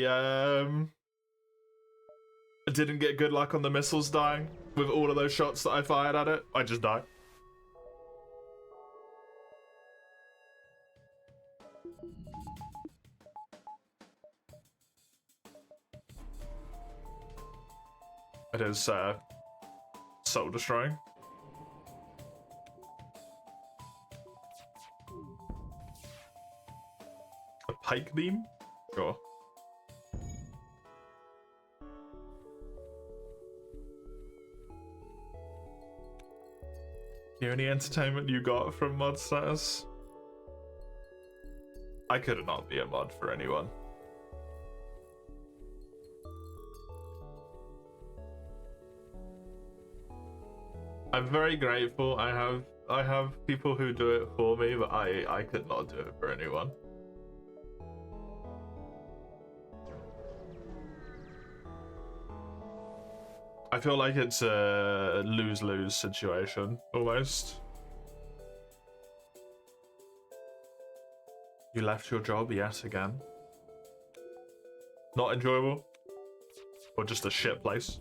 didn't get good luck on the missiles dying with all of those shots that I fired at it. I just die. It is soul destroying. A pike beam? Sure. The only entertainment you got from mod status? I could not be a mod for anyone. I'm very grateful. I have people who do it for me, but I could not do it for anyone. I feel like it's a lose-lose situation, almost. You left your job yet again. Not enjoyable? Or just a shit place?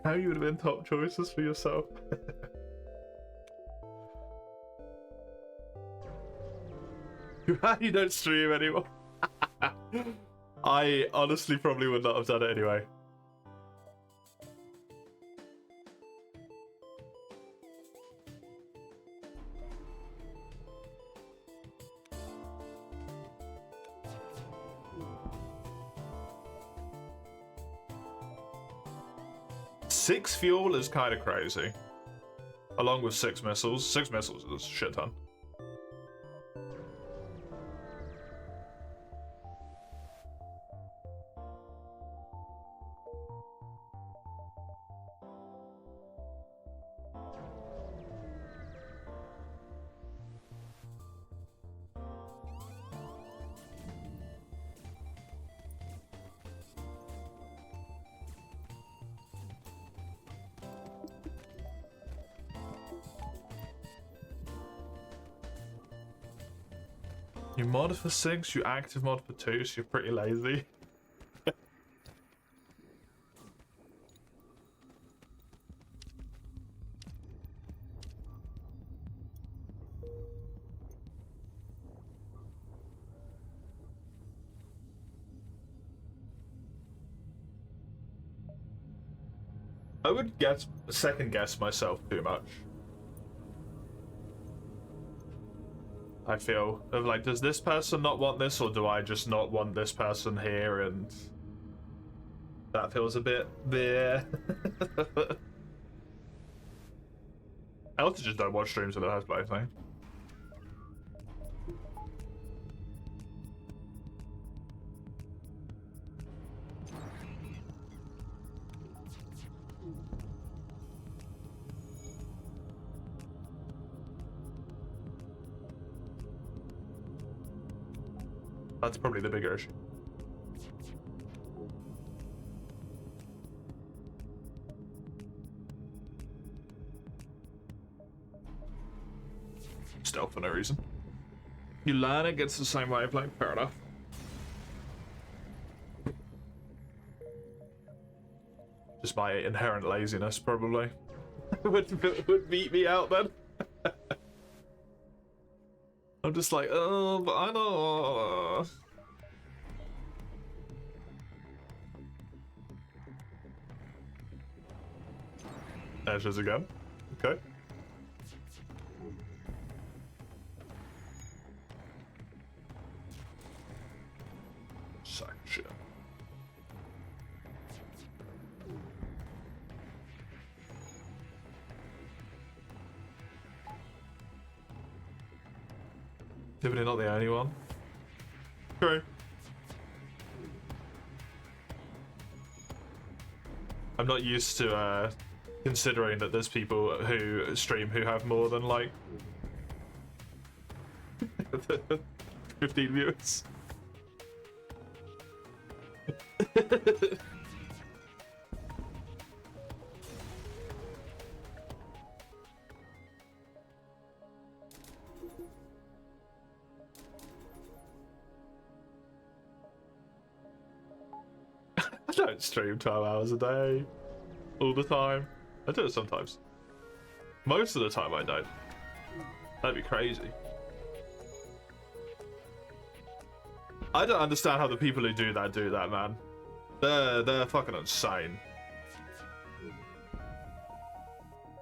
How you would have been top choices for yourself? You don't stream anymore. I honestly probably would not have done it anyway. Six fuel is kind of crazy. Along with 6 missiles. 6 missiles is a shit ton. You mod for 6, you active mod for 2, so you're pretty lazy. I would second guess myself too much. I feel of like, does this person not want this, or do I just not want this person here? And that feels a bit there. I also just don't watch streams with a house play thing. That's probably the bigger issue. Stealth for no reason. You learn it gets the same way of playing, fair enough. Just my inherent laziness, probably. would beat me out then. I'm just like, oh, but I know. Ashes again. Okay. Sack of shit. Definitely not the only one. True. I'm not used to considering that there's people who stream who have more than like 15 viewers. I don't stream 12 hours a day all the time. I do it sometimes. Most of the time I don't. That'd be crazy. I don't understand how the people who do that, man. They're fucking insane.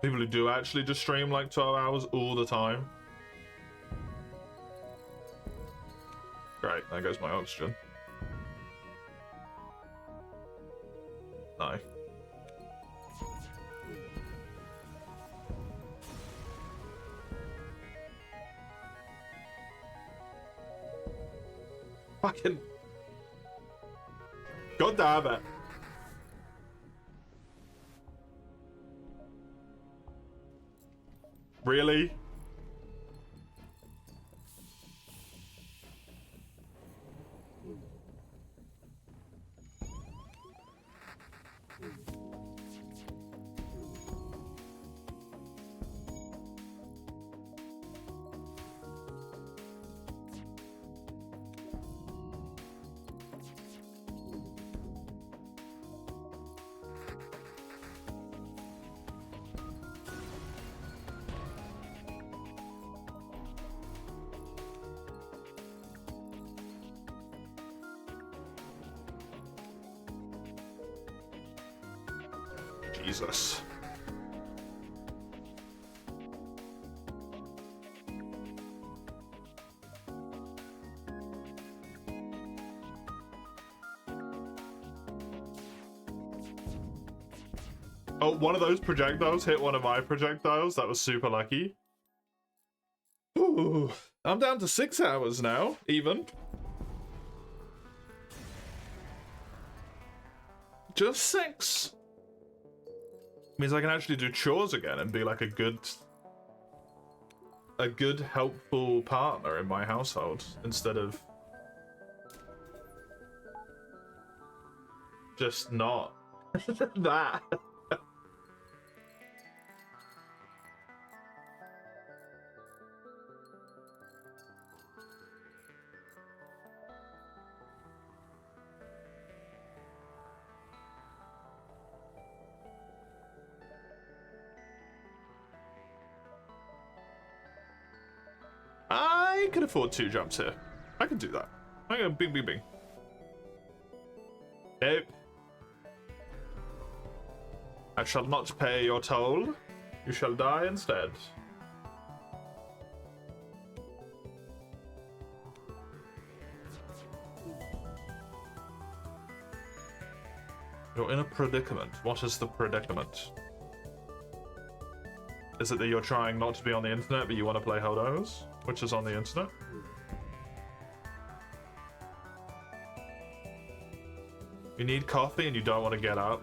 People who do actually just stream like 12 hours all the time. Great, there goes my oxygen. No. Fucking... God damn it. Really? Jesus. Oh, one of those projectiles hit one of my projectiles. That was super lucky. Ooh, I'm down to 6 hours now, even. Just 6. Means I can actually do chores again and be like a good helpful partner in my household instead of just not that. I can afford 2 jumps here. I can do that. I go bing, bing, bing. Nope. I shall not pay your toll. You shall die instead. You're in a predicament. What is the predicament? Is it that you're trying not to be on the internet, but you want to play Helldivers, which is on the internet? You need coffee and you don't want to get up.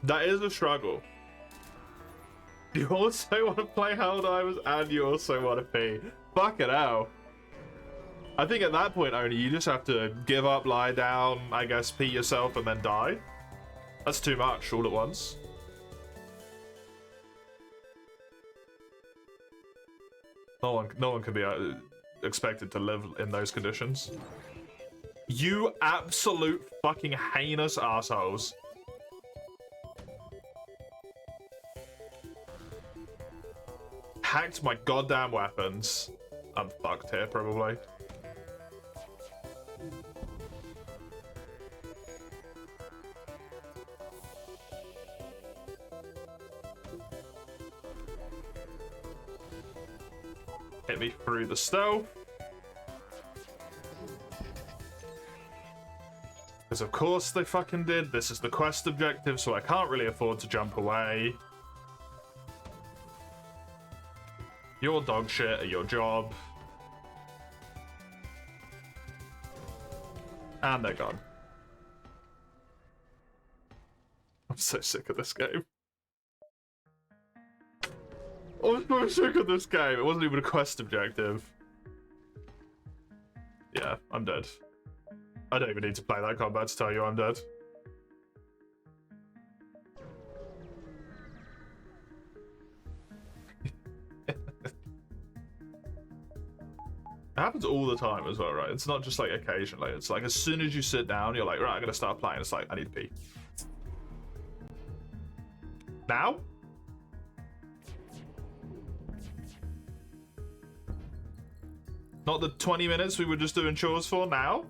That is a struggle. You also want to play Helldivers and you also want to pee. Fuck it out. I think at that point only you just have to give up, lie down, I guess pee yourself and then die. That's too much all at once. No one can be expected to live in those conditions. You absolute fucking heinous assholes. Hacked my goddamn weapons. I'm fucked here, probably. Hit me through the stove. Because of course they fucking did. This is the quest objective, so I can't really afford to jump away. You're dog shit at your job. And they're gone. I'm so sick of this game. I was so sick of this game. It wasn't even a quest objective. Yeah, I'm dead. I don't even need to play that combat to tell you I'm dead. It happens all the time as well, right? It's not just like occasionally. It's like as soon as you sit down, you're like, right, I'm gonna start playing. It's like, I need to pee. Now? Not the 20 minutes we were just doing chores for now?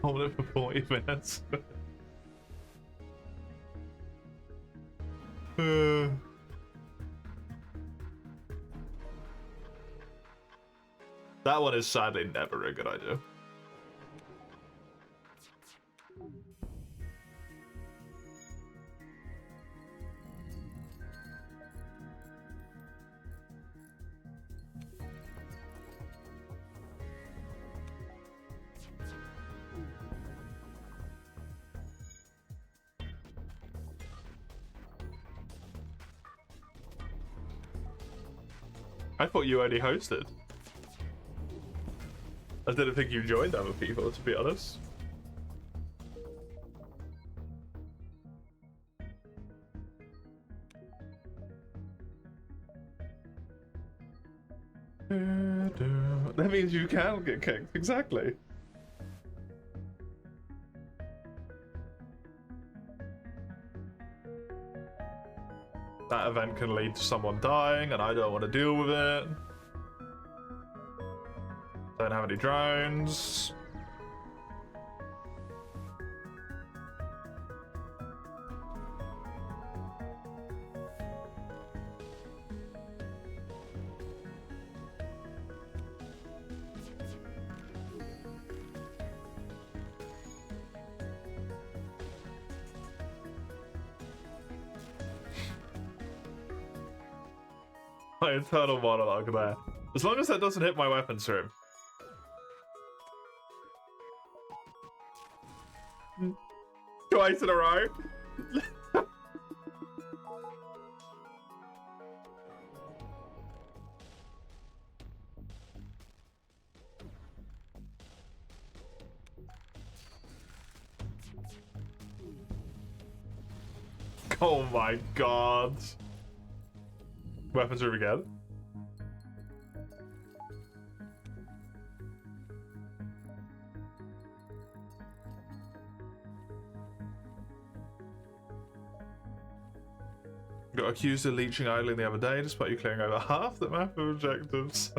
Hold it for 40 minutes. That one is sadly never a good idea. I thought you only hosted. I didn't think you joined other people, to be honest. That means you can get kicked, exactly. That event can lead to someone dying, and I don't want to deal with it. Don't have any drones. My internal monologue there. As long as that doesn't hit my weapons room. Twice in a row. Oh my god. Weapons room again. Got accused of leeching idling the other day, despite you clearing over half the map of objectives.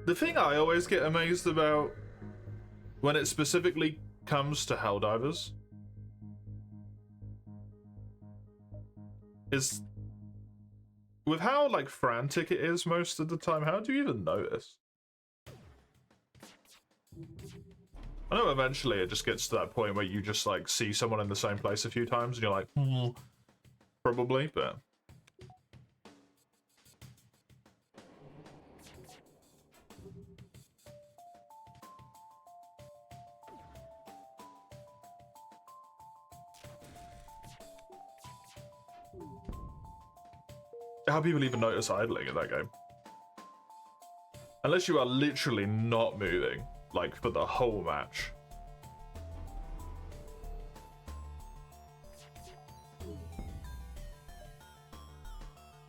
The thing I always get amazed about when it specifically comes to Helldivers is with how like frantic it is most of the time. How do you even notice? I know eventually it just gets to that point where you just like see someone in the same place a few times and you're like, probably, but how people even notice idling in that game? Unless you are literally not moving, like, for the whole match.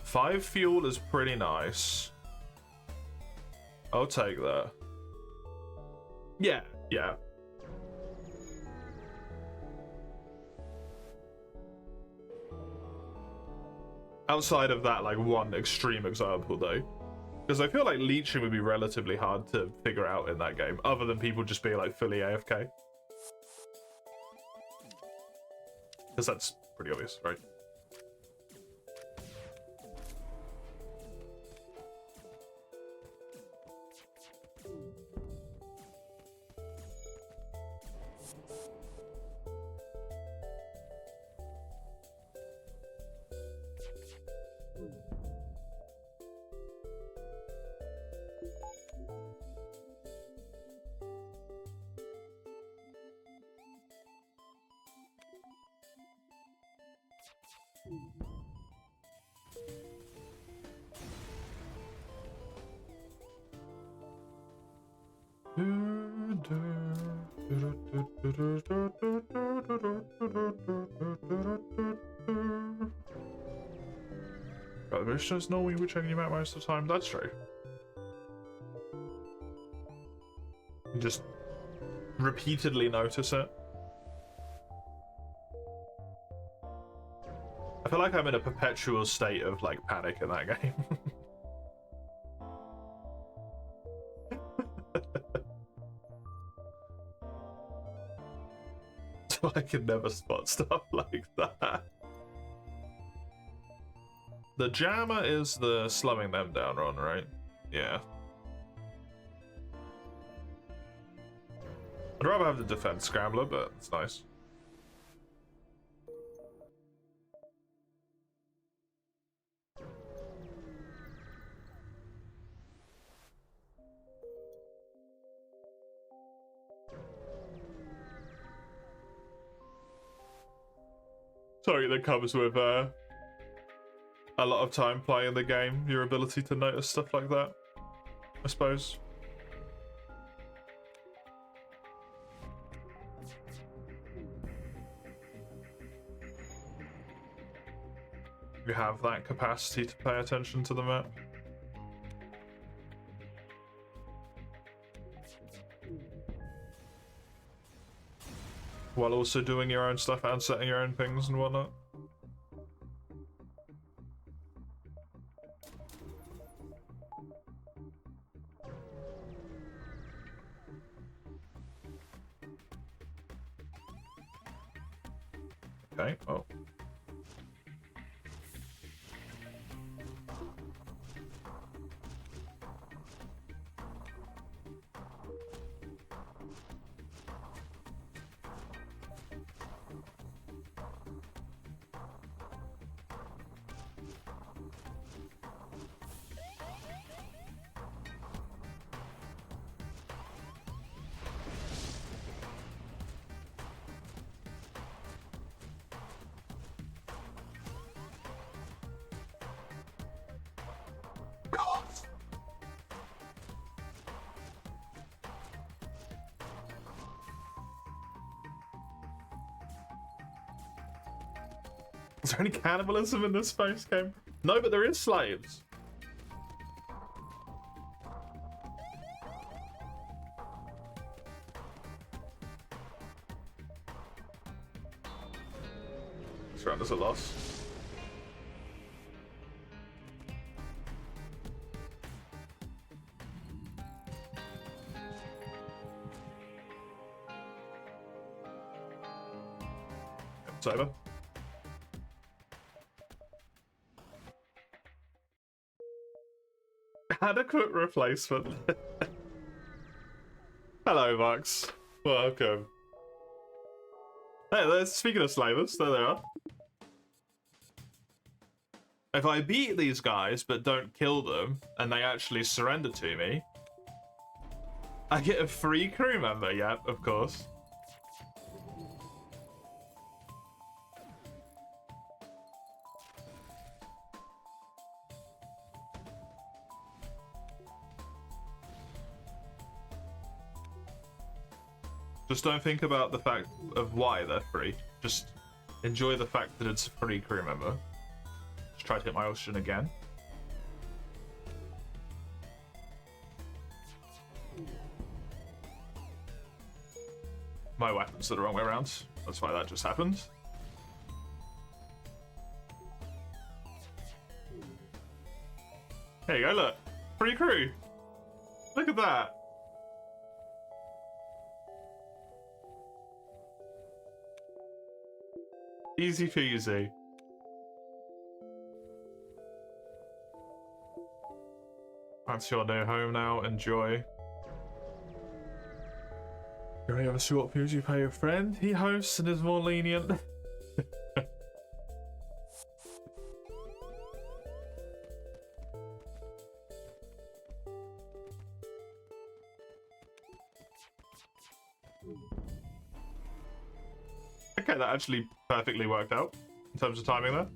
Five fuel is pretty nice. I'll take that. Yeah, yeah. Outside of that, like, one extreme example, though. Because I feel like leeching would be relatively hard to figure out in that game, other than people just being, like, fully AFK. Because that's pretty obvious, right? But the missioners know we were checking you out most of the time. That's true. You just repeatedly notice it. I feel like I'm in a perpetual state of like panic in that game. So I can never spot stuff like that. The jammer is the slumming them down run, right? Yeah. I'd rather have the defense scrambler, but it's nice. Sorry, that comes with a lot of time playing the game, your ability to notice stuff like that, I suppose. You have that capacity to pay attention to the map. While also doing your own stuff and setting your own pings and whatnot. Okay, oh. Is there any cannibalism in this space game? No, but there is slaves. This round is a loss. It's over. Adequate replacement. Hello, Max. Welcome. Hey, speaking of slavers, there they are. If I beat these guys but don't kill them, and they actually surrender to me, I get a free crew member. Yep, of course. Just don't think about the fact of why they're free. Just enjoy the fact that it's a free crew member. Just try to hit my ocean again. My weapons are the wrong way around. That's why that just happened. There you go, look. Free crew. Look at that. Easy peasy. That's your new home now. Enjoy. You only ever see what fees you pay your friend? He hosts and is more lenient. Okay, that actually perfectly worked out in terms of timing there.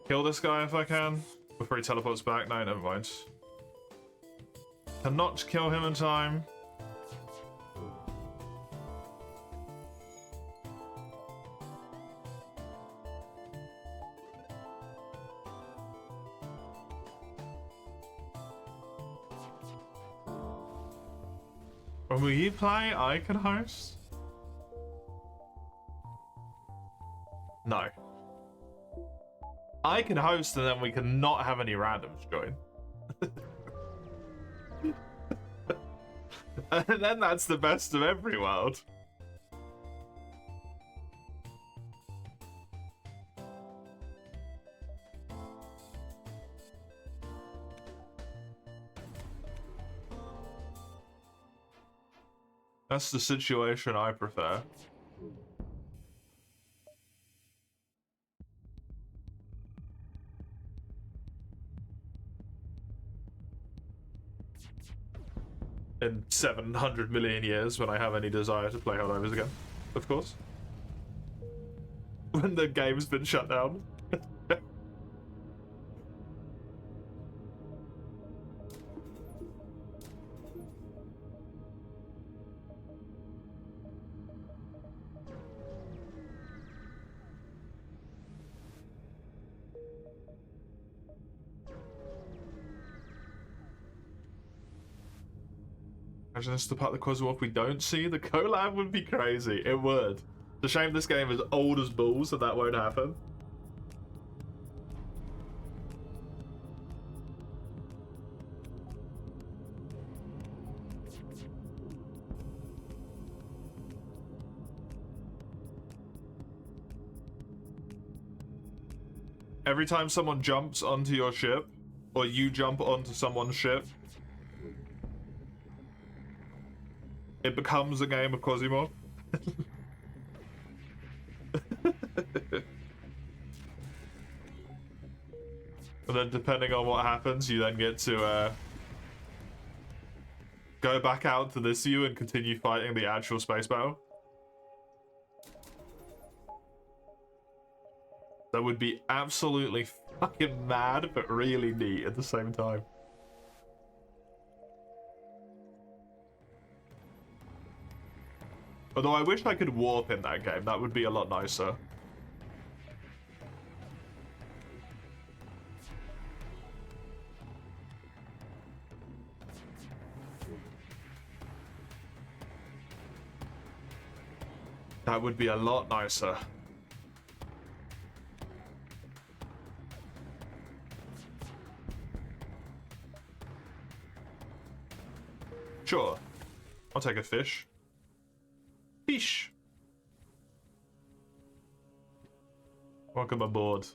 Kill this guy if I can before he teleports back. No, never mind. Cannot kill him in time. When we play, I can host? No. I can host and then we can not have any randoms join. And then that's the best of every world. That's the situation I prefer. In 700 million years, when I have any desire to play Helldivers again, of course. When the game's been shut down. Imagine this is the part of the Quaswalk we don't see. The collab would be crazy. It would. It's a shame this game is old as balls, so that won't happen. Every time someone jumps onto your ship, or you jump onto someone's ship, it becomes a game of Quasimodo. And then depending on what happens, you then get to go back out to this view and continue fighting the actual space battle. That would be absolutely fucking mad, but really neat at the same time. Although I wish I could warp in that game, that would be a lot nicer. That would be a lot nicer. Sure. I'll take a fish. Fish. Welcome aboard.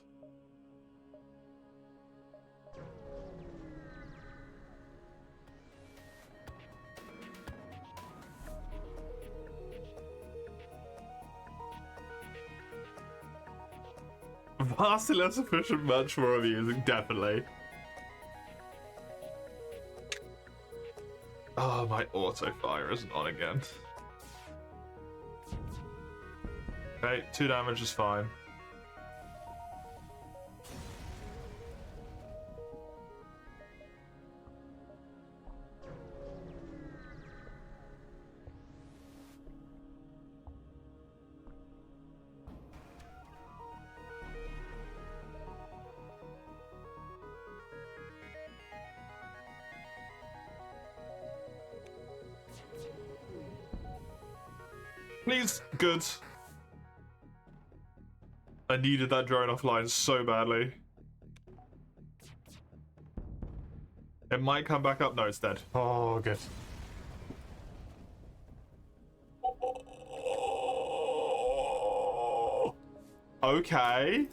Vastly less efficient, much more amusing, definitely. Oh, my auto fire isn't on again. Okay, 2 damage is fine. Please, good. I needed that drone offline so badly. It might come back up. No, it's dead. Oh, good. Okay.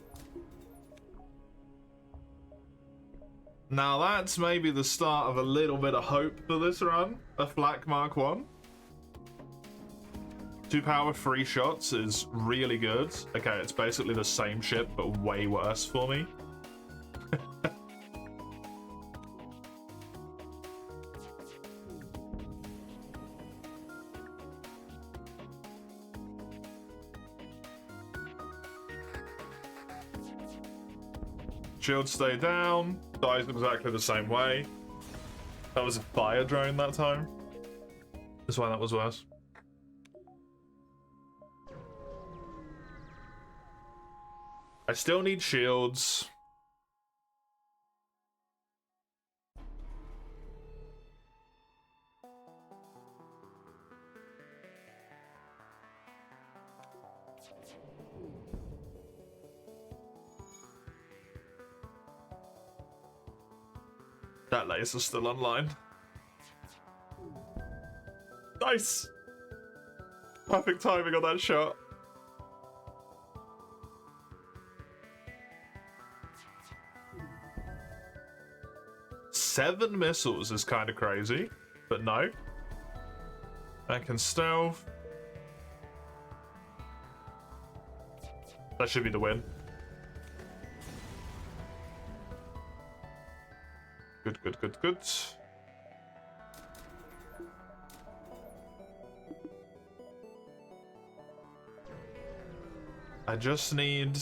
Now that's maybe the start of a little bit of hope for this run. A Flak Mark 1. 2 power, 3 shots is really good. Okay, it's basically the same ship, but way worse for me. Shields stay down. Dies exactly the same way. That was a fire drone that time. That's why that was worse. I still need shields. That laser's still online. Nice! Perfect timing on that shot. Seven missiles is kind of crazy, but no. I can stealth. That should be the win. Good, good, good, good. I just need...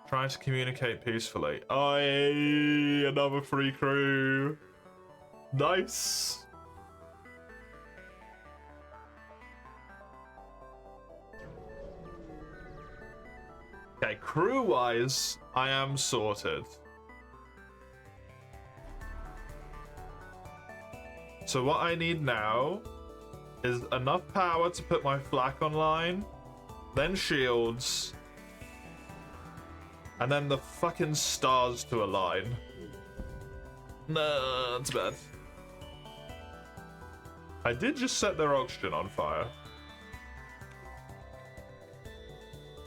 Trying to communicate peacefully. Aye, another free crew. Nice. Okay, crew-wise, I am sorted. So what I need now is enough power to put my flak online, then shields, and then the fucking stars to align. No, that's bad. I did just set their oxygen on fire.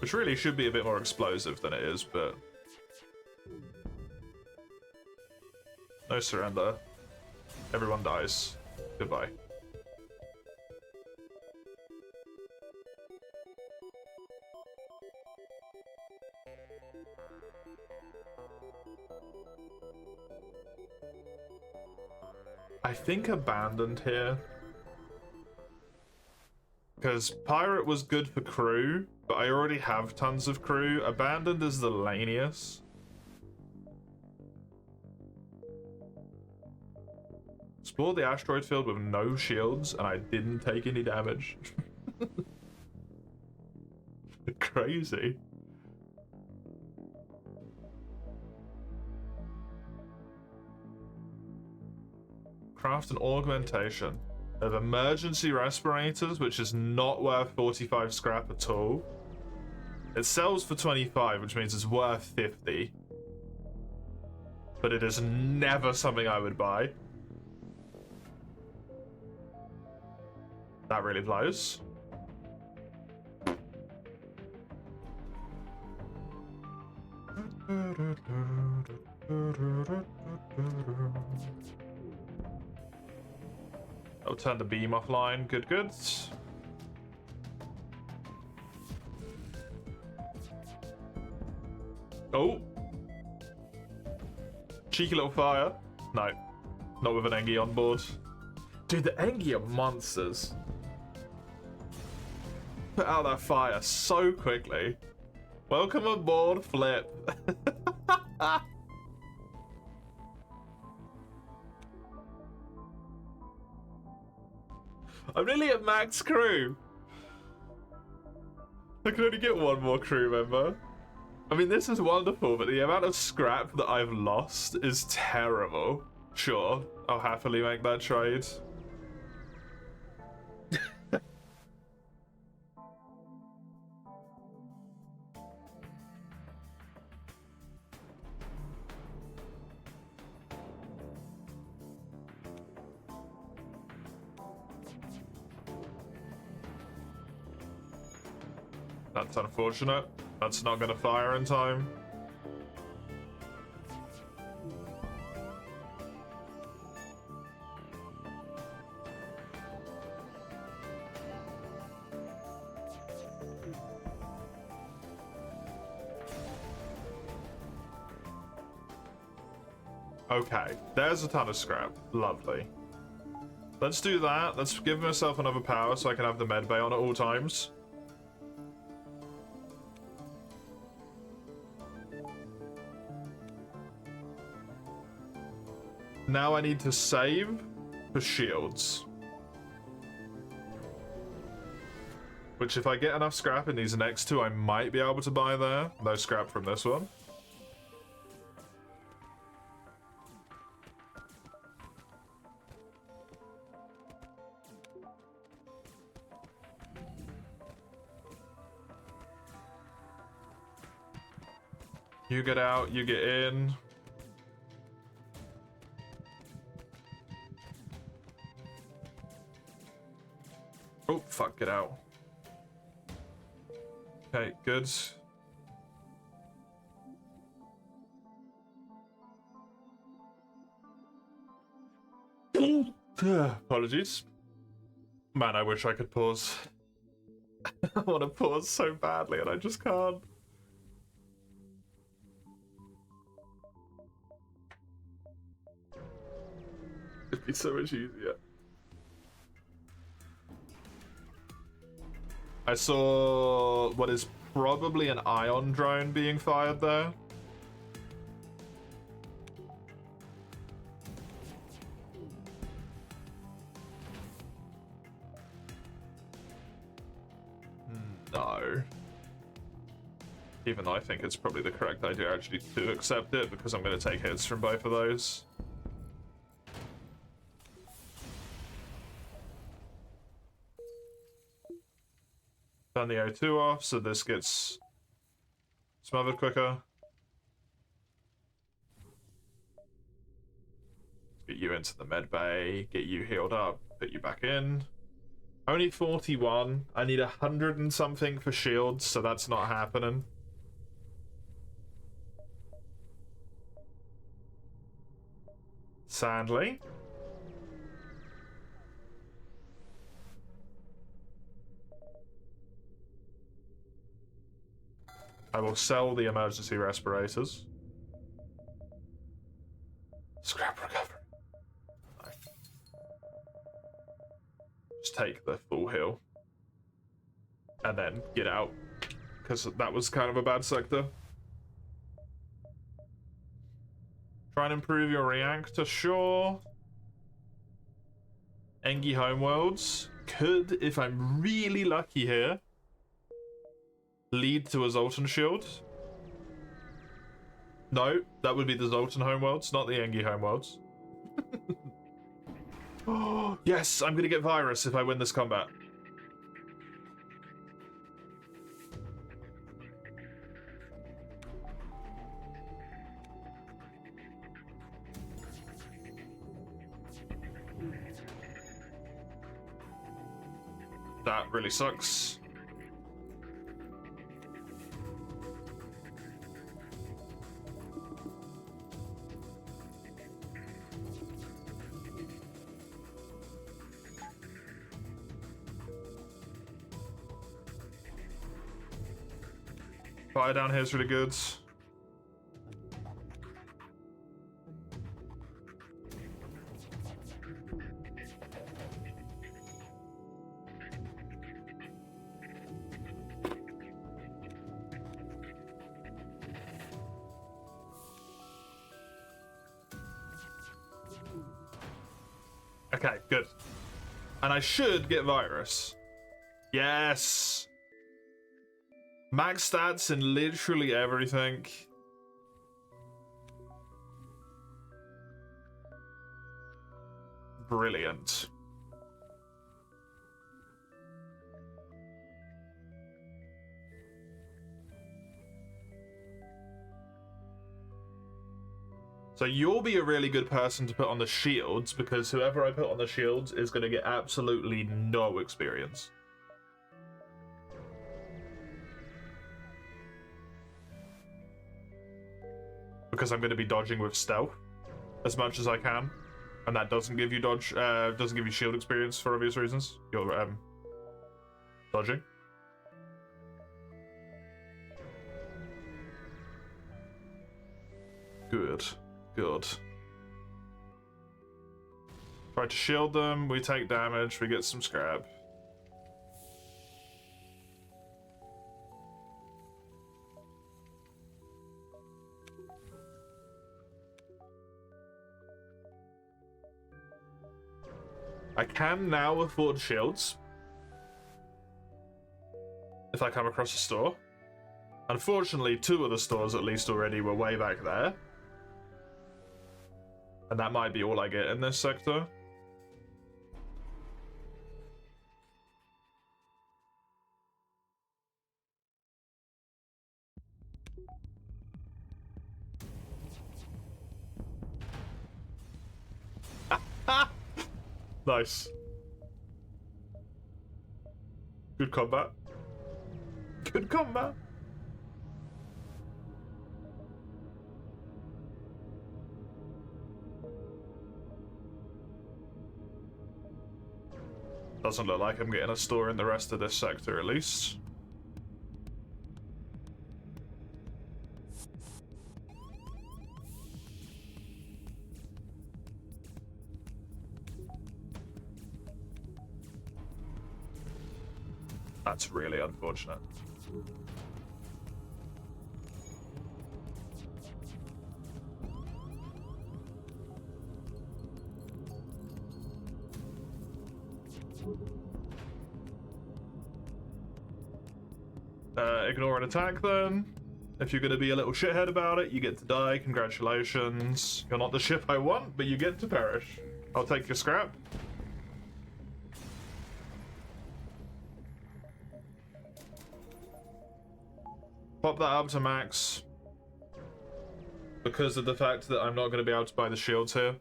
Which really should be a bit more explosive than it is, but... No surrender. Everyone dies. Goodbye. I think abandoned here. Because pirate was good for crew, but I already have tons of crew. Abandoned is the laniest. Explored the asteroid field with no shields, and I didn't take any damage. Crazy. Craft an augmentation of emergency respirators, which is not worth 45 scrap at all. It sells for 25, which means it's worth 50. But it is never something I would buy. That really blows. I'll turn the beam offline. Good, good. Oh. Cheeky little fire. No. Not with an Engie on board. Dude, the Engie are monsters. Put out that fire so quickly. Welcome aboard, Flip. I'm nearly at max crew. I can only get one more crew member. I mean, this is wonderful, but the amount of scrap that I've lost is terrible. Sure, I'll happily make that trade. That's unfortunate. That's not going to fire in time. Okay, there's a ton of scrap. Lovely. Let's do that. Let's give myself another power so I can have the med bay on at all times. Now I need to save for shields. Which, if I get enough scrap in these next two, I might be able to buy there. No scrap from this one. You get out, you get in. Oh, fuck, get out. Okay, good. Apologies. Man, I wish I could pause. I want to pause so badly and I just can't. It'd be so much easier. I saw what is probably an ion drone being fired there. No. Even though I think it's probably the correct idea actually to accept it, because I'm going to take hits from both of those. Turn the O2 off so this gets smothered quicker. Get you into the med bay, get you healed up, put you back in. Only 41. I need 100 and something for shields, so that's not happening. Sadly. I will sell the emergency respirators. Scrap recovery. No. Just take the full heal. And then get out. Because that was kind of a bad sector. Try and improve your reactor, sure. Engi Homeworlds could, if I'm really lucky here, lead to a Zoltan shield. No, that would be the Zoltan Homeworlds, not the Engi Homeworlds. Oh, yes, I'm gonna get virus if I win this combat. That really sucks. Fire down here is really good. Okay, good. And I should get virus. Yes! Max stats in literally everything. Brilliant. So you'll be a really good person to put on the shields, because whoever I put on the shields is going to get absolutely no experience. because I'm going to be dodging with stealth as much as I can, and that doesn't give you dodge, doesn't give you shield experience for obvious reasons. You're dodging. Good, good. Try to shield them, we take damage, we get some scrap. I can now afford shields if I come across a store. Unfortunately, 2 of the stores at least already were way back there. And that might be all I get in this sector. Nice. Good combat. Good combat. Doesn't look like I'm getting a store in the rest of this sector, at least. That's really unfortunate. Ignore an attack then. If you're going to be a little shithead about it, you get to die. Congratulations. You're not the ship I want, but you get to perish. I'll take your scrap. Pop that up to max. Because of the fact that I'm not going to be able to buy the shields here.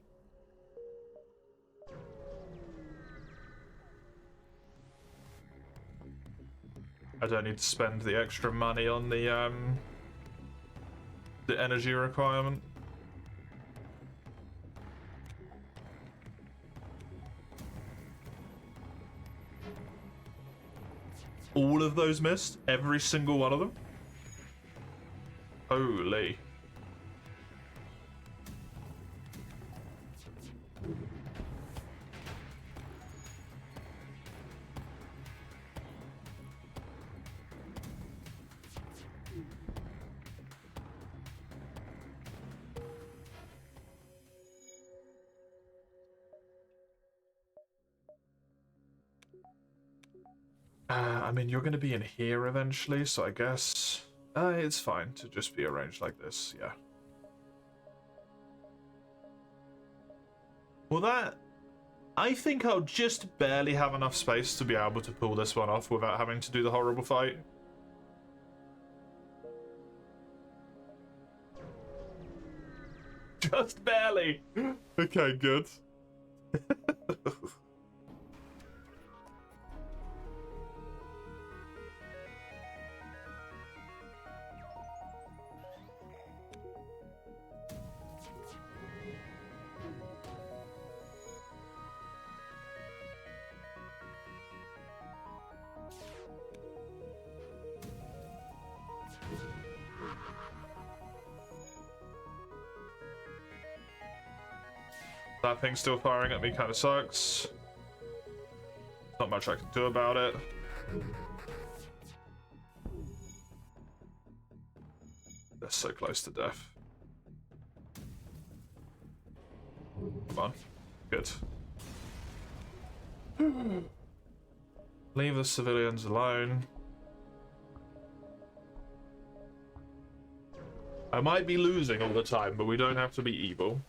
I don't need to spend the extra money on the energy requirement. All of those missed? Every single one of them? Holy. I mean, you're going to be in here eventually, so I guess it's fine to just be arranged like this, yeah. Well, that... I think I'll just barely have enough space to be able to pull this one off without having to do the horrible fight. Just barely! Okay, good. That thing still firing at me kind of sucks. Not much I can do about it. They're so close to death. Come on. Good. Leave the civilians alone. I might be losing all the time, but we don't have to be evil.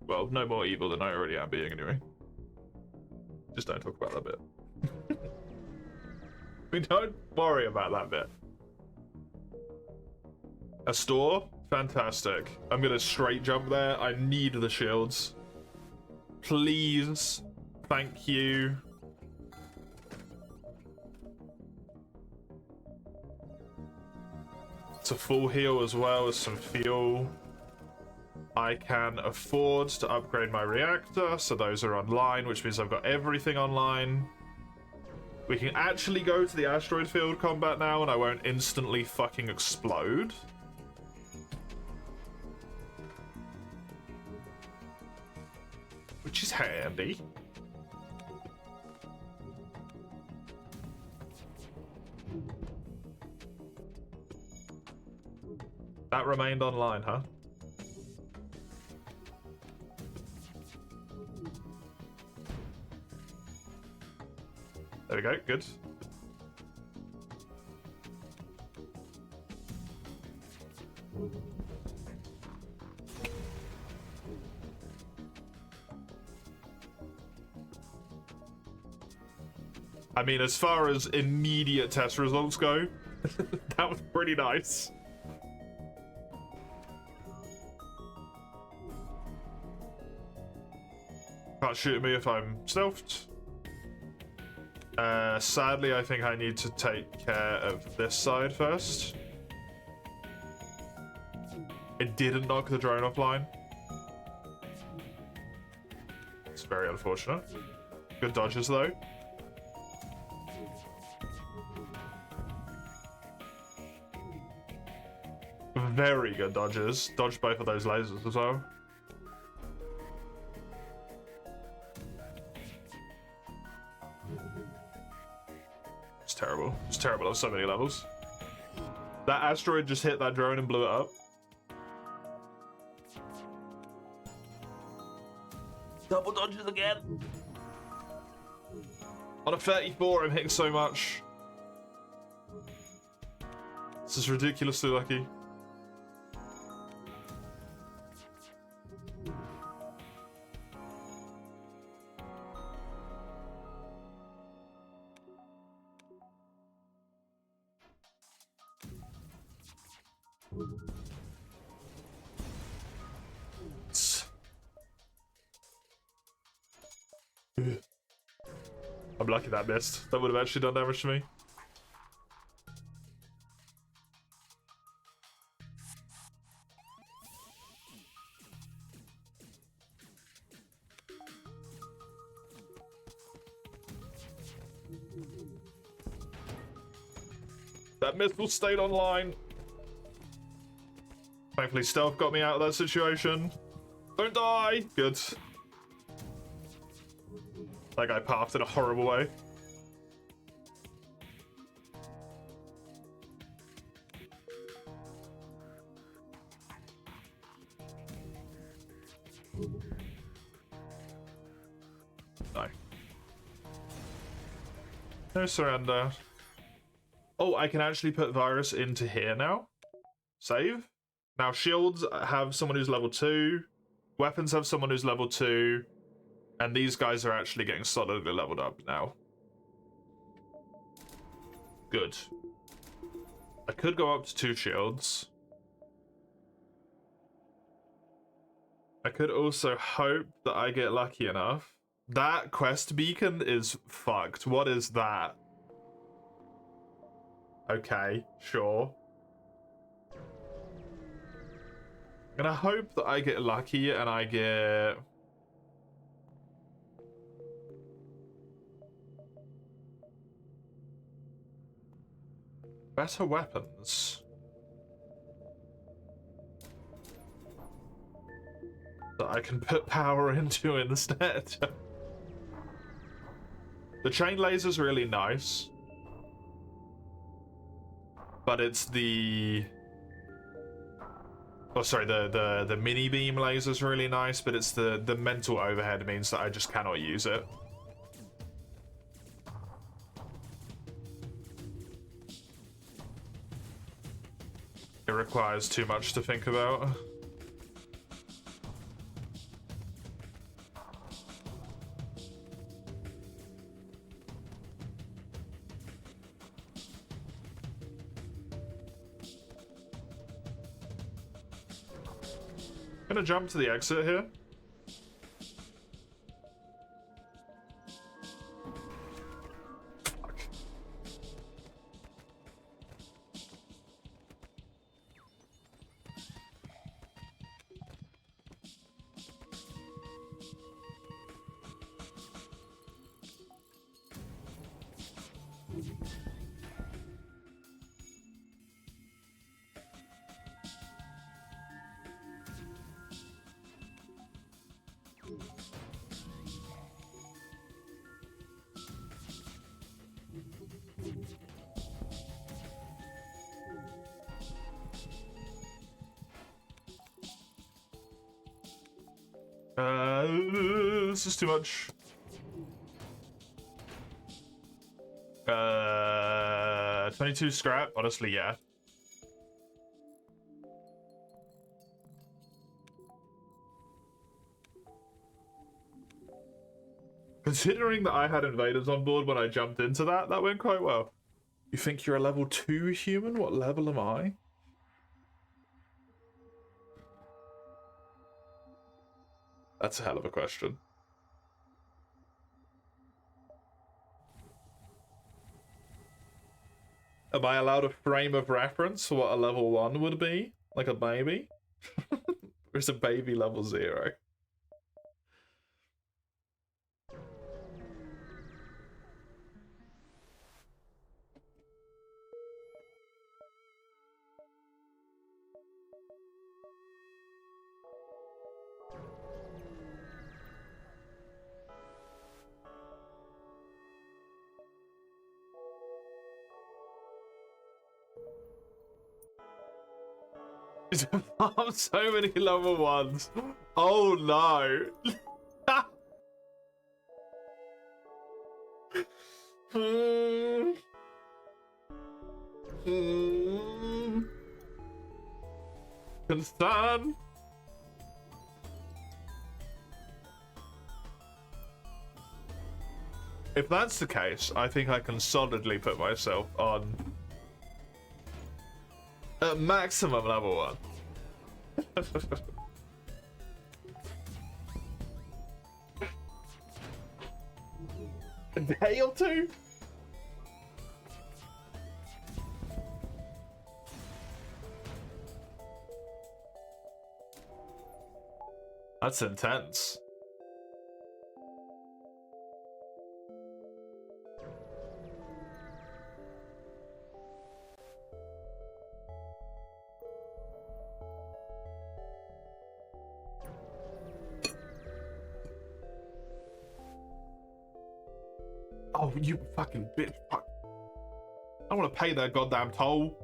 Well, no more evil than I already am being anyway. Just don't talk about that bit. We don't worry about that bit. A store? Fantastic. I'm gonna straight jump there. I need the shields. Please. Thank you. It's a full heal as well as some fuel. I can afford to upgrade my reactor, so those are online, which means I've got everything online. We can actually go to the asteroid field combat now, and I won't instantly fucking explode. Which is handy. That remained online, huh? There we go, good. I mean, as far as immediate test results go, that was pretty nice. Can't shoot me if I'm stealthed. Sadly, I think I need to take care of this side first. It didn't knock the drone offline. It's very unfortunate. Good dodges, though. Very good dodges. Dodged both of those lasers as well. It's terrible. It's terrible on so many levels. That asteroid just hit that drone and blew it up. Double dodges again. On a 34, I'm hitting so much. This is ridiculously lucky. I'm lucky that missed. That would have actually done damage to me. That missile stayed online. Thankfully, stealth got me out of that situation. Don't die! Good. That guy pathed in a horrible way. No. No surrender. Oh, I can actually put virus into here now. Save. Now shields have someone who's level 2. Weapons have someone who's level 2. And these guys are actually getting solidly leveled up now. Good. I could go up to 2 shields. I could also hope that I get lucky enough. That quest beacon is fucked. What is that? Okay, sure. I'm gonna hope that I get lucky and I get... better weapons. That I can put power into instead. The chain laser's really nice. But it's the... oh, sorry, the mini beam laser's really nice, but it's the mental overhead means that I just cannot use it. It requires too much to think about. I'm gonna jump to the exit here. Fuck. This is too much. 22 scrap, honestly, yeah. Considering that I had invaders on board when I jumped into that went quite well. You think you're a level 2 human? What level am I? That's a hell of a question. Am I allowed a frame of reference for what a level 1 would be? Like a baby? Or is a baby level 0? I'm so many level 1s. Oh no. Concern. If that's the case, I think I can solidly put myself on at maximum level 1. A day or 2? That's intense. Oh, you fucking bitch. Fuck. I want to pay that goddamn toll.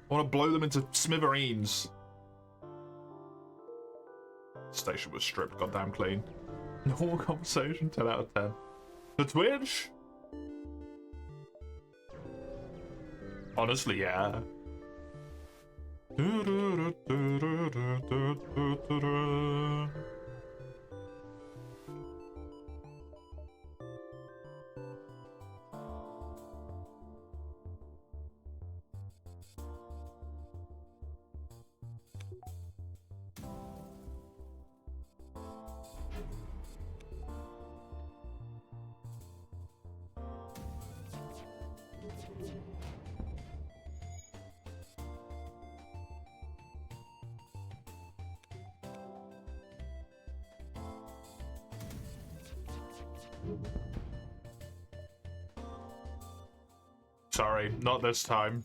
I want to blow them into smithereens. Station was stripped goddamn clean. Normal conversation, 10 out of 10. The Twitch? Honestly, yeah. Sorry, not this time.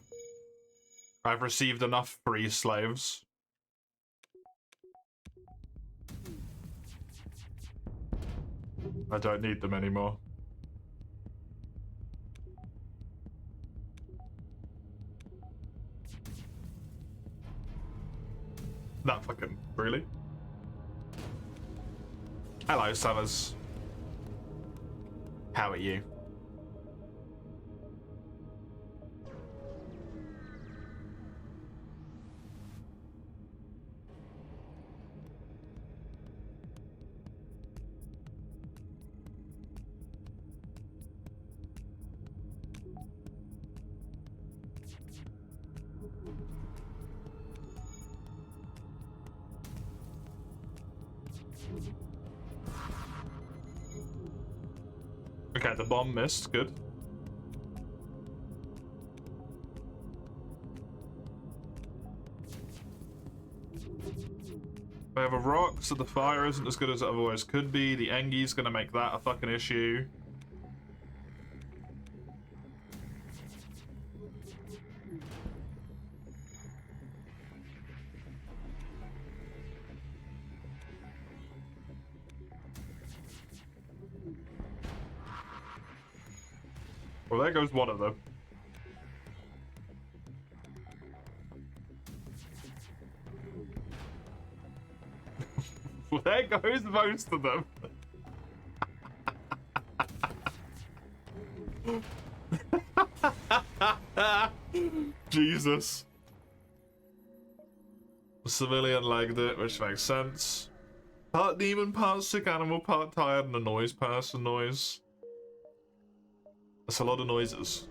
I've received enough free slaves. I don't need them anymore. That fucking... really? Hello, Summers. How are you? Okay, the bomb missed. Good. We have a rock, so the fire isn't as good as it otherwise could be. The Engi's gonna make that a fucking issue. Well, there goes one of them. There goes most of them. Jesus. The civilian legged it, which makes sense. Part demon, part sick animal, part tired, and a noise person noise. That's a lot of noises.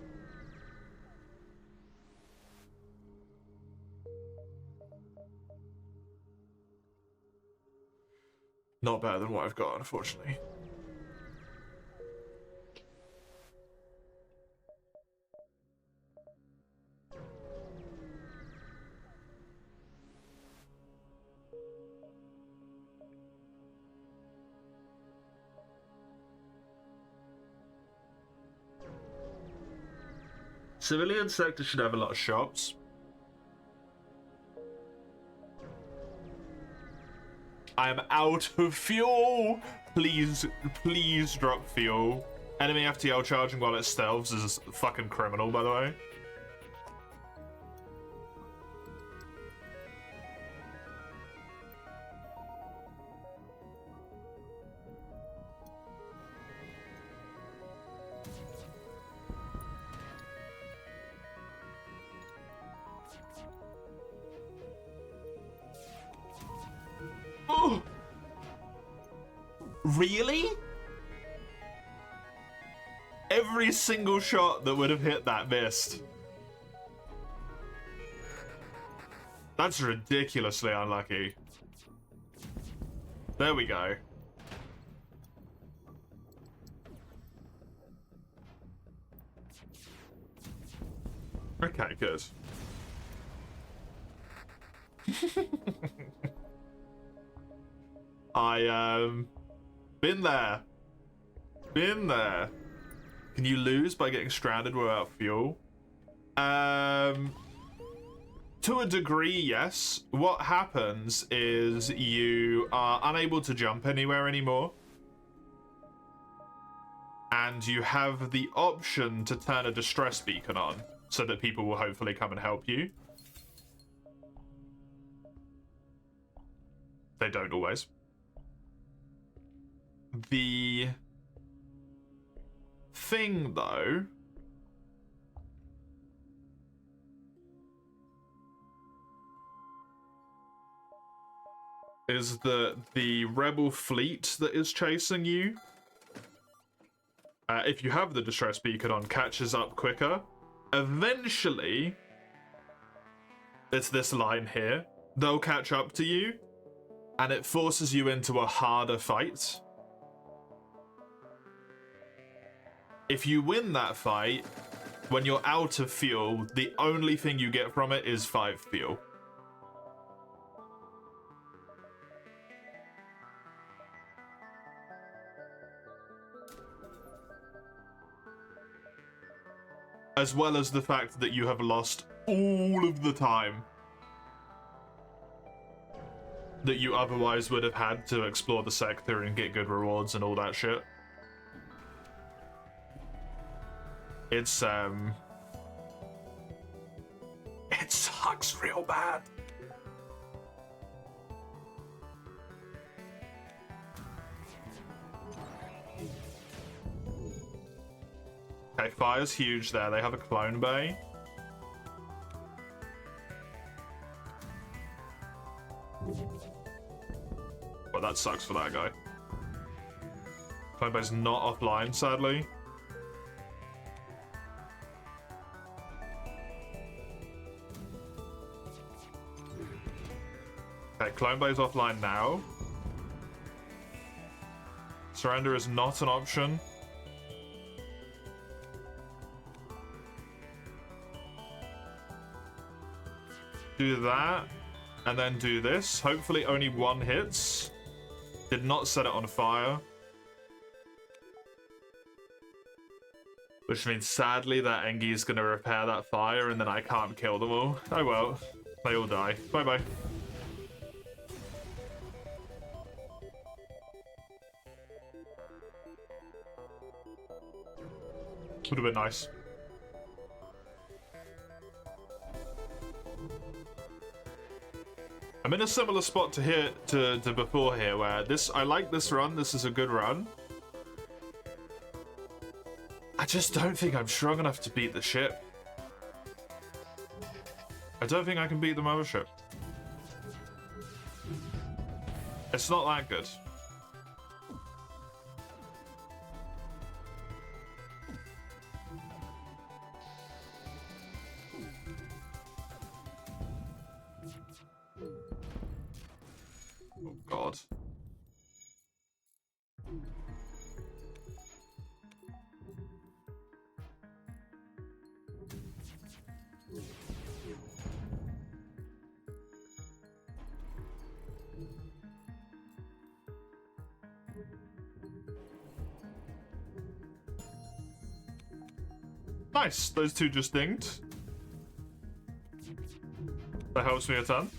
Not better than what I've got, unfortunately. Civilian sector should have a lot of shops. I am out of fuel. Please, please drop fuel. Enemy FTL charging while it stealths is fucking criminal, by the way. Oh! Really? Every single shot that would have hit that missed. That's ridiculously unlucky. There we go. Okay, good. Been there. Been there. Can you lose by getting stranded without fuel? To a degree, yes. What happens is you are unable to jump anywhere anymore. And you have the option to turn a distress beacon on so that people will hopefully come and help you. They don't always. The thing, though, is that the rebel fleet that is chasing you, if you have the distress beacon on, catches up quicker. Eventually, it's this line here. They'll catch up to you, and it forces you into a harder fight. If you win that fight, when you're out of fuel, the only thing you get from it is 5 fuel. As well as the fact that you have lost all of the time that you otherwise would have had to explore the sector and get good rewards and all that shit. It's, it sucks real bad. Okay, fire's huge there. They have a clone bay. Well, that sucks for that guy. Clone bay's not offline, sadly. Okay, clone bay's offline now. Surrender is not an option. Do that, and then do this. Hopefully only one hits. Did not set it on fire. Which means sadly that Engi is going to repair that fire and then I can't kill them all. Oh well, they all die. Bye bye. Would have been nice. I'm in a similar spot to here to before here, where I like this run. This is a good run. I just don't think I'm strong enough to beat the ship. I don't think I can beat the mothership. It's not that good. Oh God. Nice, those two just dinged. That helps me a ton.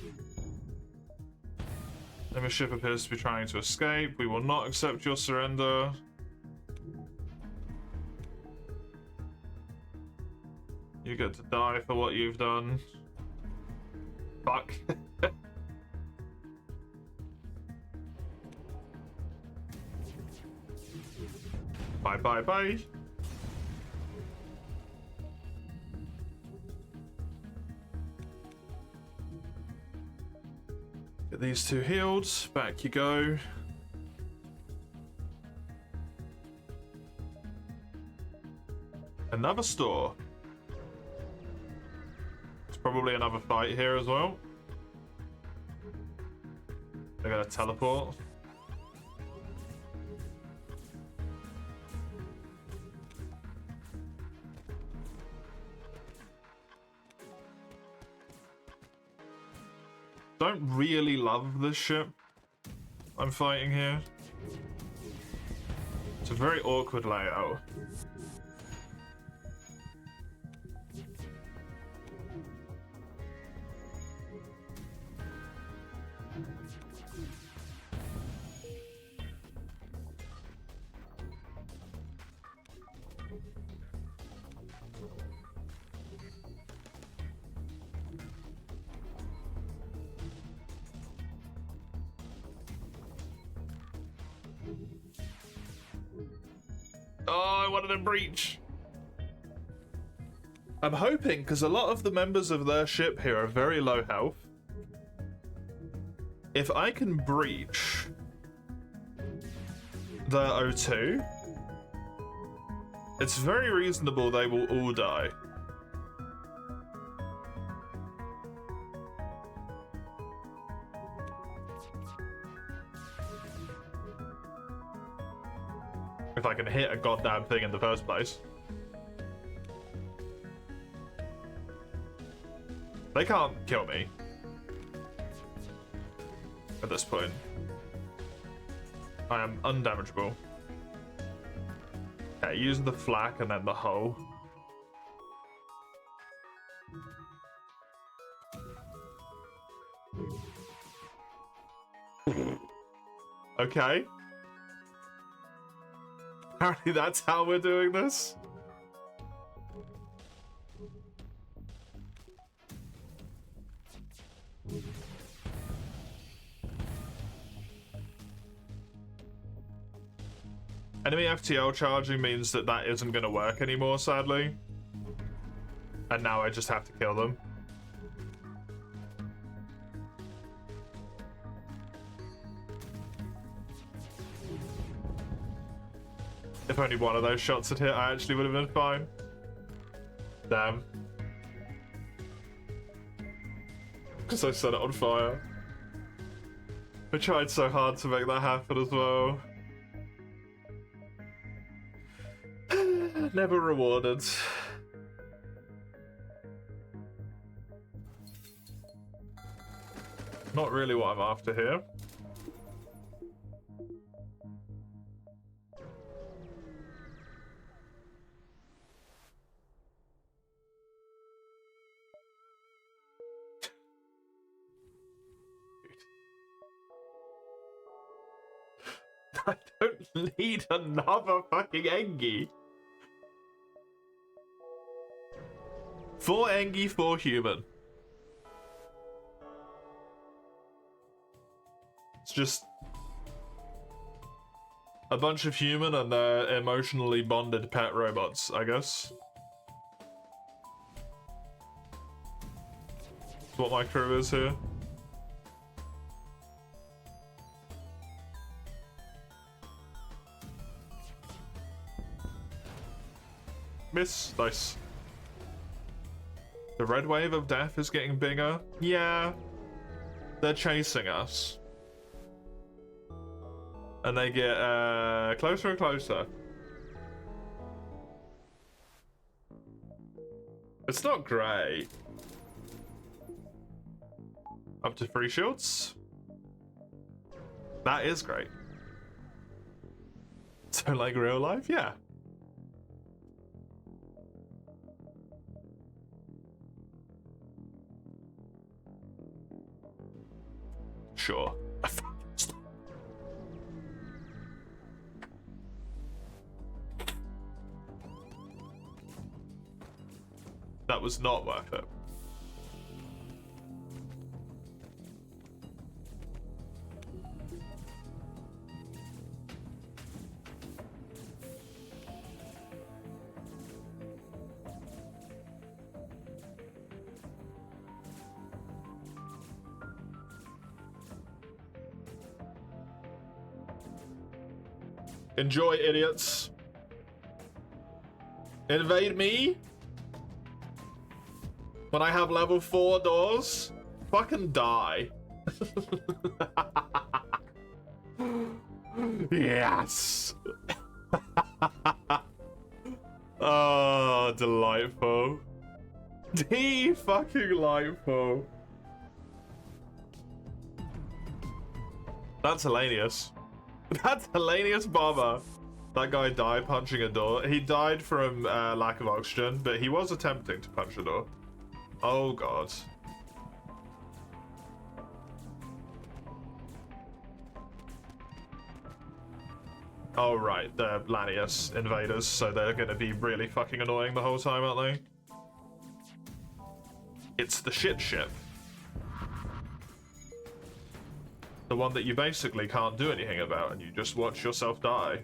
Enemy ship appears to be trying to escape. We will not accept your surrender. You get to die for what you've done. Fuck. Bye bye bye. Get these two healed. Back you go. Another store. There's probably another fight here as well. They're gonna teleport. Don't really love this ship I'm fighting here. It's a very awkward layout. Oh, I wanted a breach. I'm hoping, because a lot of the members of their ship here are very low health. If I can breach their O2, it's very reasonable they will all die. If I can hit a goddamn thing in the first place. They can't kill me at this point. I am undamageable. Okay, use the flak and then the hull. Okay. Apparently that's how we're doing this. Enemy FTL charging means that isn't going to work anymore, sadly. And now I just have to kill them. If only one of those shots had hit, I actually would have been fine. Damn. Because I set it on fire. I tried so hard to make that happen as well. Never rewarded. Not really what I'm after here. I don't need another fucking Engie. 4 Engie, 4 human. It's just a bunch of human and their emotionally bonded pet robots, I guess. That's what my crew is here. Miss. Nice. The red wave of death is getting bigger. Yeah. They're chasing us. And they get closer and closer. It's not great. Up to 3 shields. That is great. So like real life? Yeah. Sure. That was not worth it. Enjoy, idiots. Invade me? When I have level 4 doors? Fucking die. Yes! Oh, delightful. Fucking-lightful. That's hilarious. That's hilarious, Bomber. That guy died punching a door. He died from lack of oxygen, but he was attempting to punch a door. Oh god. Oh right, they're Lanius invaders, so they're gonna be really fucking annoying the whole time, aren't they? It's the shit ship. The one that you basically can't do anything about and you just watch yourself die.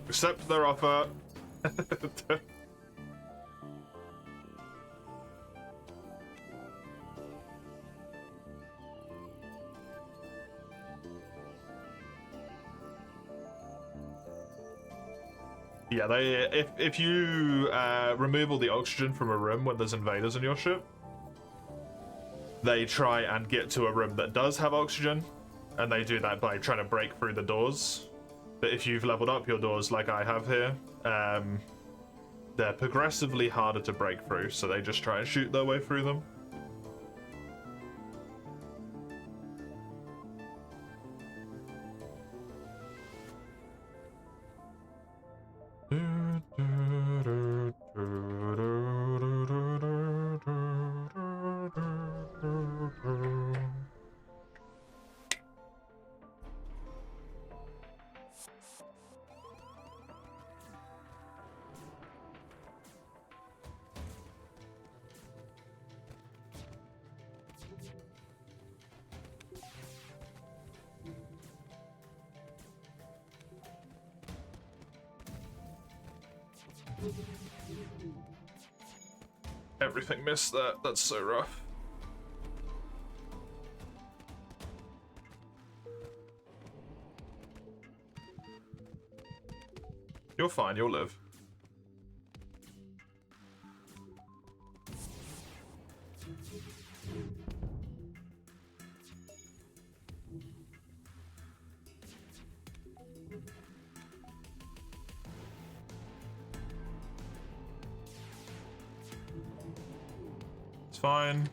Accept their offer. Yeah, if you remove all the oxygen from a room when there's invaders in your ship, they try and get to a room that does have oxygen, and they do that by trying to break through the doors. But if you've leveled up your doors like I have here, they're progressively harder to break through, so they just try and shoot their way through them. Everything missed that. That's so rough. You're fine, you'll live. It's fine.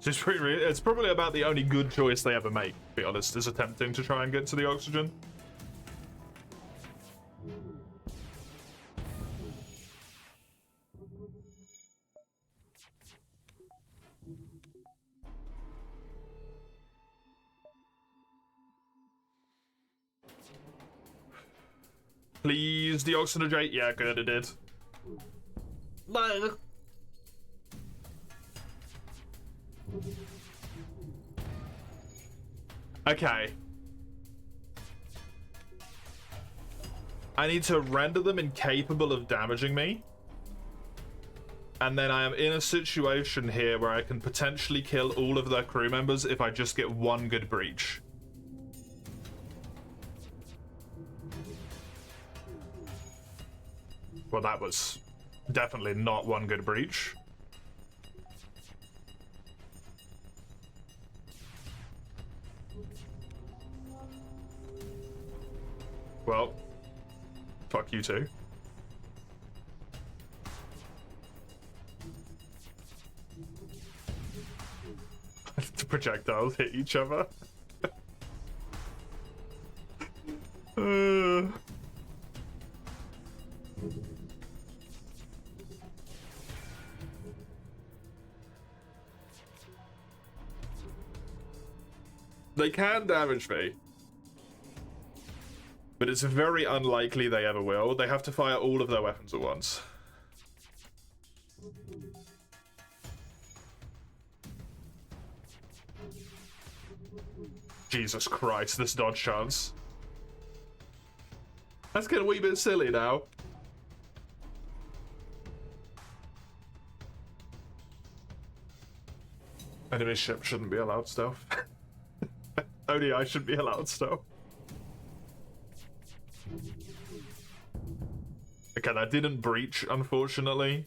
It's probably about the only good choice they ever make, to be honest, is attempting to try and get to the oxygen. Please, deoxygenate. Yeah, good, it did. No. Okay. I need to render them incapable of damaging me. And then I am in a situation here where I can potentially kill all of their crew members if I just get one good breach. Well, that was definitely not one good breach. Well, fuck you too. The projectiles hit each other. They can damage me, but it's very unlikely they ever will. They have to fire all of their weapons at once. Jesus Christ, this dodge chance. That's getting a wee bit silly now. Enemy ship shouldn't be allowed stealth. Only I should be allowed stealth. Okay, that didn't breach, unfortunately.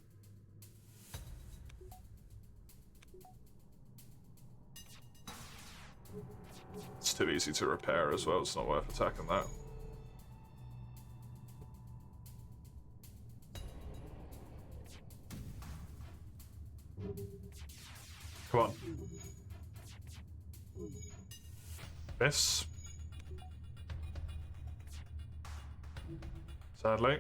It's too easy to repair as well, it's not worth attacking that. Come on. Miss. Sadly.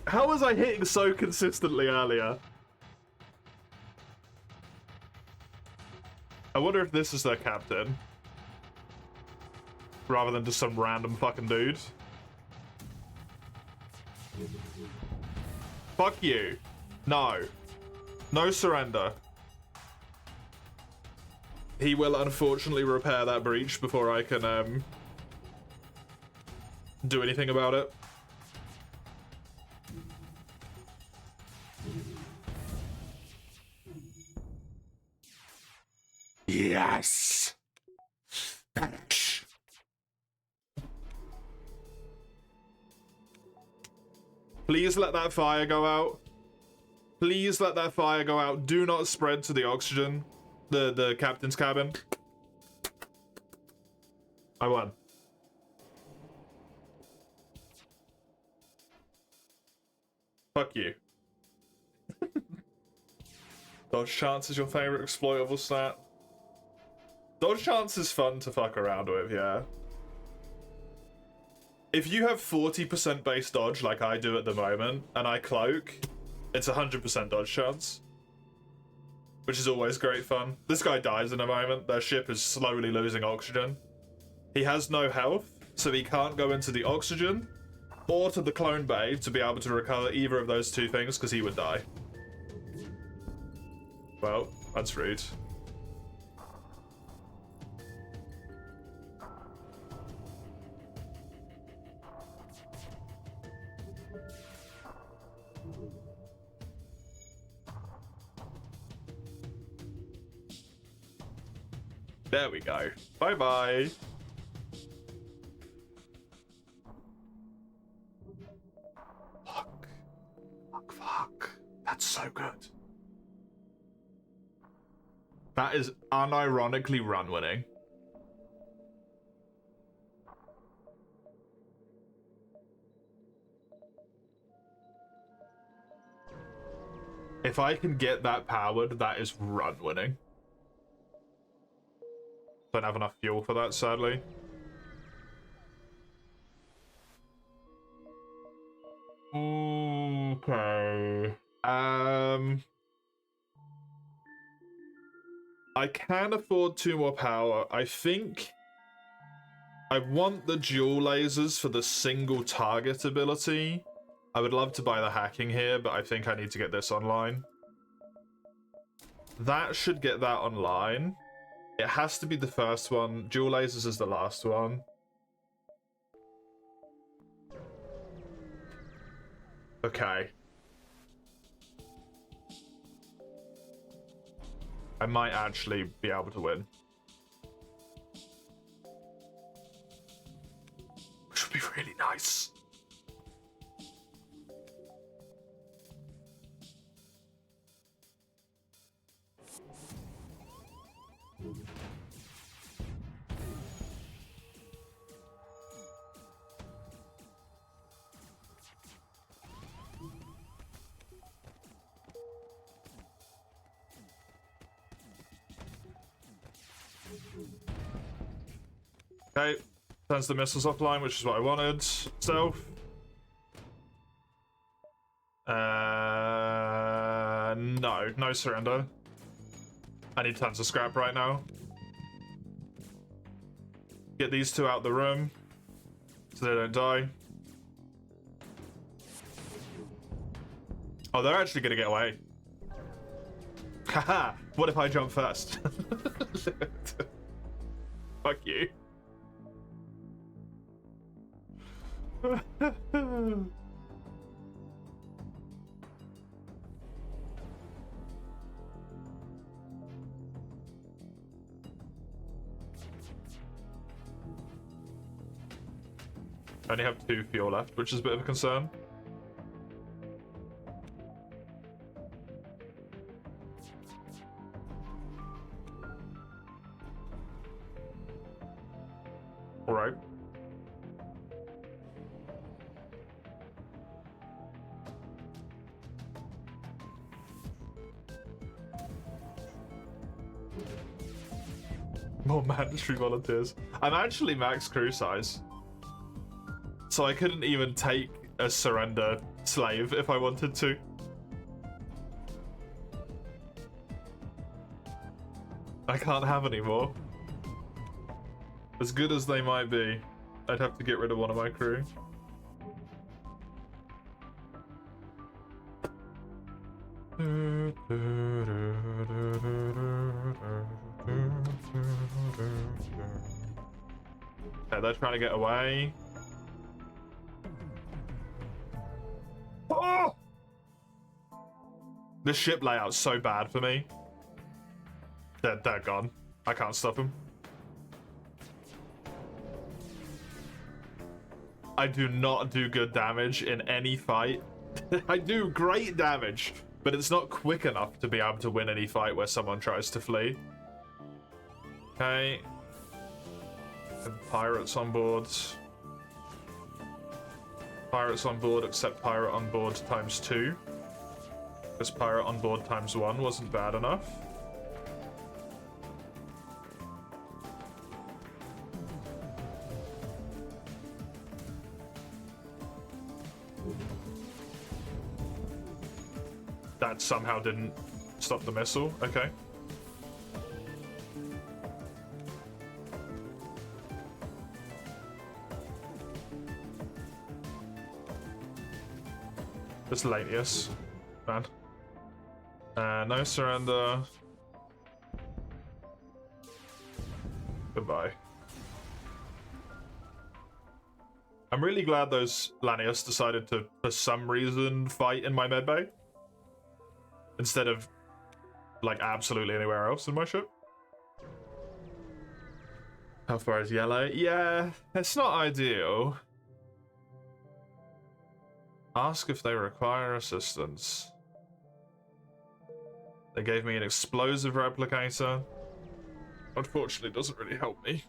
How was I hitting so consistently earlier? I wonder if this is their captain. Rather than just some random fucking dude. Fuck you. No. No surrender. He will unfortunately repair that breach before I can do anything about it. Yes. Please let that fire go out. Please let that fire go out. Do not spread to the oxygen. The captain's cabin. I won. Fuck you. Dodge chance is your favorite exploitable stat. Dodge chance is fun to fuck around with, yeah. If you have 40% base dodge like I do at the moment, and I cloak, it's 100% dodge chance. Which is always great fun. This guy dies in a moment. Their ship is slowly losing oxygen. He has no health, so he can't go into the oxygen or to the clone bay to be able to recover either of those two things because he would die. Well, that's rude. There we go. Bye-bye. Fuck. Fuck, fuck. That's so good. That is unironically run winning. If I can get that powered, that is run winning. Don't have enough fuel for that, sadly. Okay. I can afford 2 more power. I think I want the dual lasers for the single target ability. I would love to buy the hacking here, but I think I need to get this online. That should get that online. It has to be the first one. Dual lasers is the last one. Okay. I might actually be able to win. Which would be really nice. Okay, turns the missiles offline, which is what I wanted. Stealth. No surrender. I need tons of scrap right now. Get these 2 out the room so they don't die. Oh, they're actually gonna get away. Haha! What if I jump first? Fuck you. I only have 2 fuel left, which is a bit of a concern. Alright. More mandatory volunteers. I'm actually max crew size. So I couldn't even take a surrender slave if I wanted to. I can't have any more. As good as they might be, I'd have to get rid of one of my crew. Okay, they're trying to get away. Oh! This ship layout's so bad for me. They're gone. I can't stop them. I do not do good damage in any fight. I do great damage, but it's not quick enough to be able to win any fight where someone tries to flee. Okay. Pirates on board. Pirates on board, except pirate on board times 2. This pirate on board times 1 wasn't bad enough. That somehow didn't stop the missile. Okay. Miscellaneous, man. No surrender. Goodbye. I'm really glad those Lanius decided to, for some reason, fight in my medbay instead of, like, absolutely anywhere else in my ship. How far is yellow? Yeah, it's not ideal. Ask if they require assistance. They gave me an explosive replicator. Unfortunately, it doesn't really help me.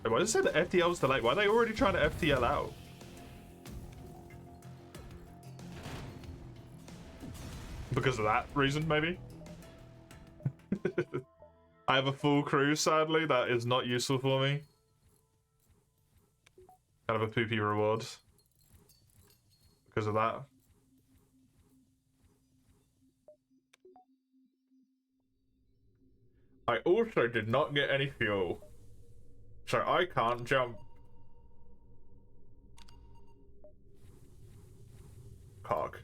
Wait, why does it say the FTL's delayed? Why are they already trying to FTL out? Because of that reason, maybe? I have a full crew, sadly. That is not useful for me. Kind of a poopy reward. Because of that. I also did not get any fuel. So I can't jump. Cock.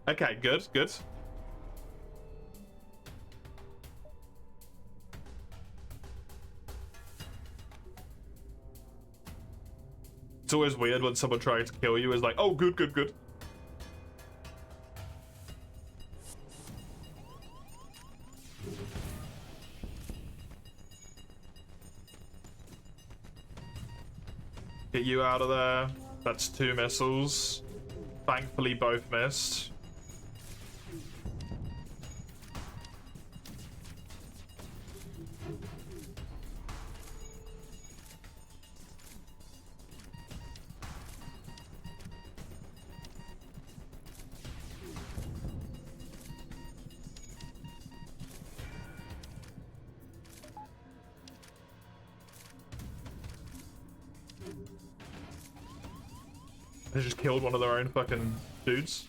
Okay, good, good. It's always weird when someone tries to kill you is like, oh, good, good, good. Get you out of there. That's 2 missiles. Thankfully, both missed. They just killed one of their own fucking dudes.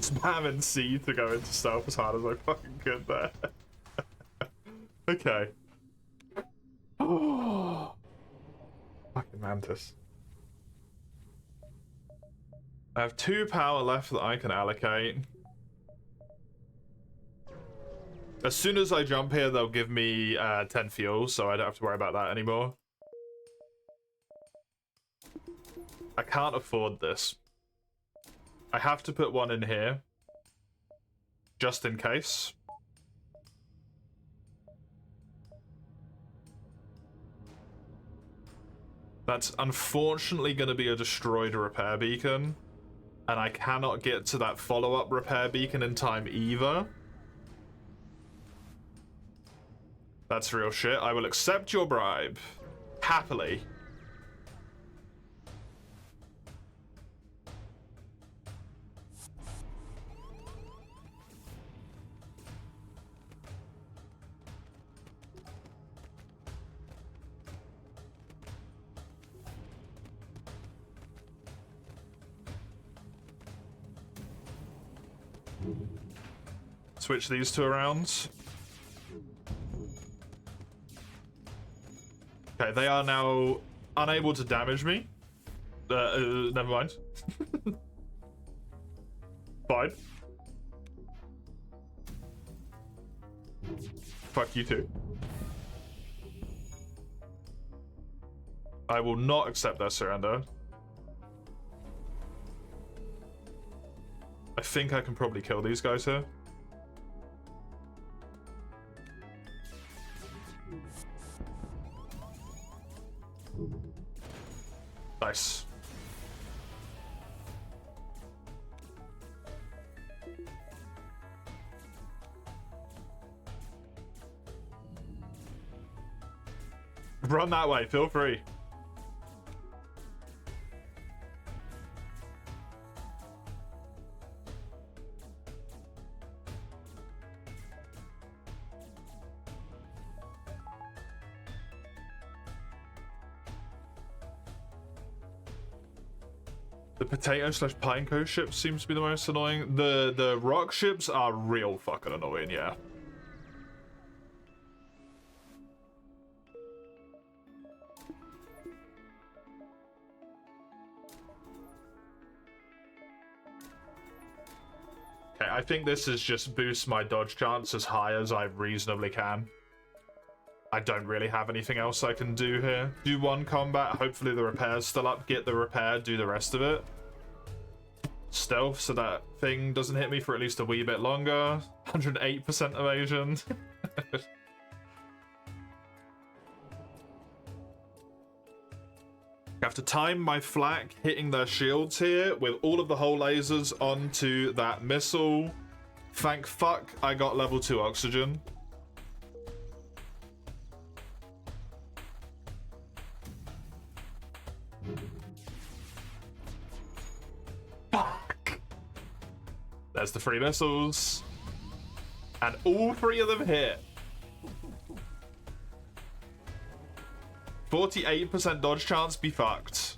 Spamming C to go into stealth as hard as I fucking could there. Okay. Oh, fucking mantis. I have 2 power left that I can allocate. As soon as I jump here, they'll give me 10 fuel, so I don't have to worry about that anymore. I can't afford this. I have to put one in here. Just in case. That's unfortunately going to be a destroyed repair beacon. And I cannot get to that follow-up repair beacon in time either. That's real shit. I will accept your bribe. Happily. Switch these 2 around. Okay, they are now unable to damage me. Never mind. Fine. Fuck you too. I will not accept their surrender. I think I can probably kill these guys here. Nice. Run that way, feel free. The potato/pineco ship seems to be the most annoying. The rock ships are real fucking annoying, yeah. Okay, I think this is just boost my dodge chance as high as I reasonably can. I don't really have anything else I can do here. Do 1 combat, hopefully the repair's still up, get the repair, do the rest of it. Stealth so that thing doesn't hit me for at least a wee bit longer. 108% evasion. I have to time my flak hitting their shields here with all of the hull lasers onto that missile. Thank fuck I got level 2 oxygen. Fuck! There's the 3 missiles. And all 3 of them hit. 48% dodge chance, be fucked.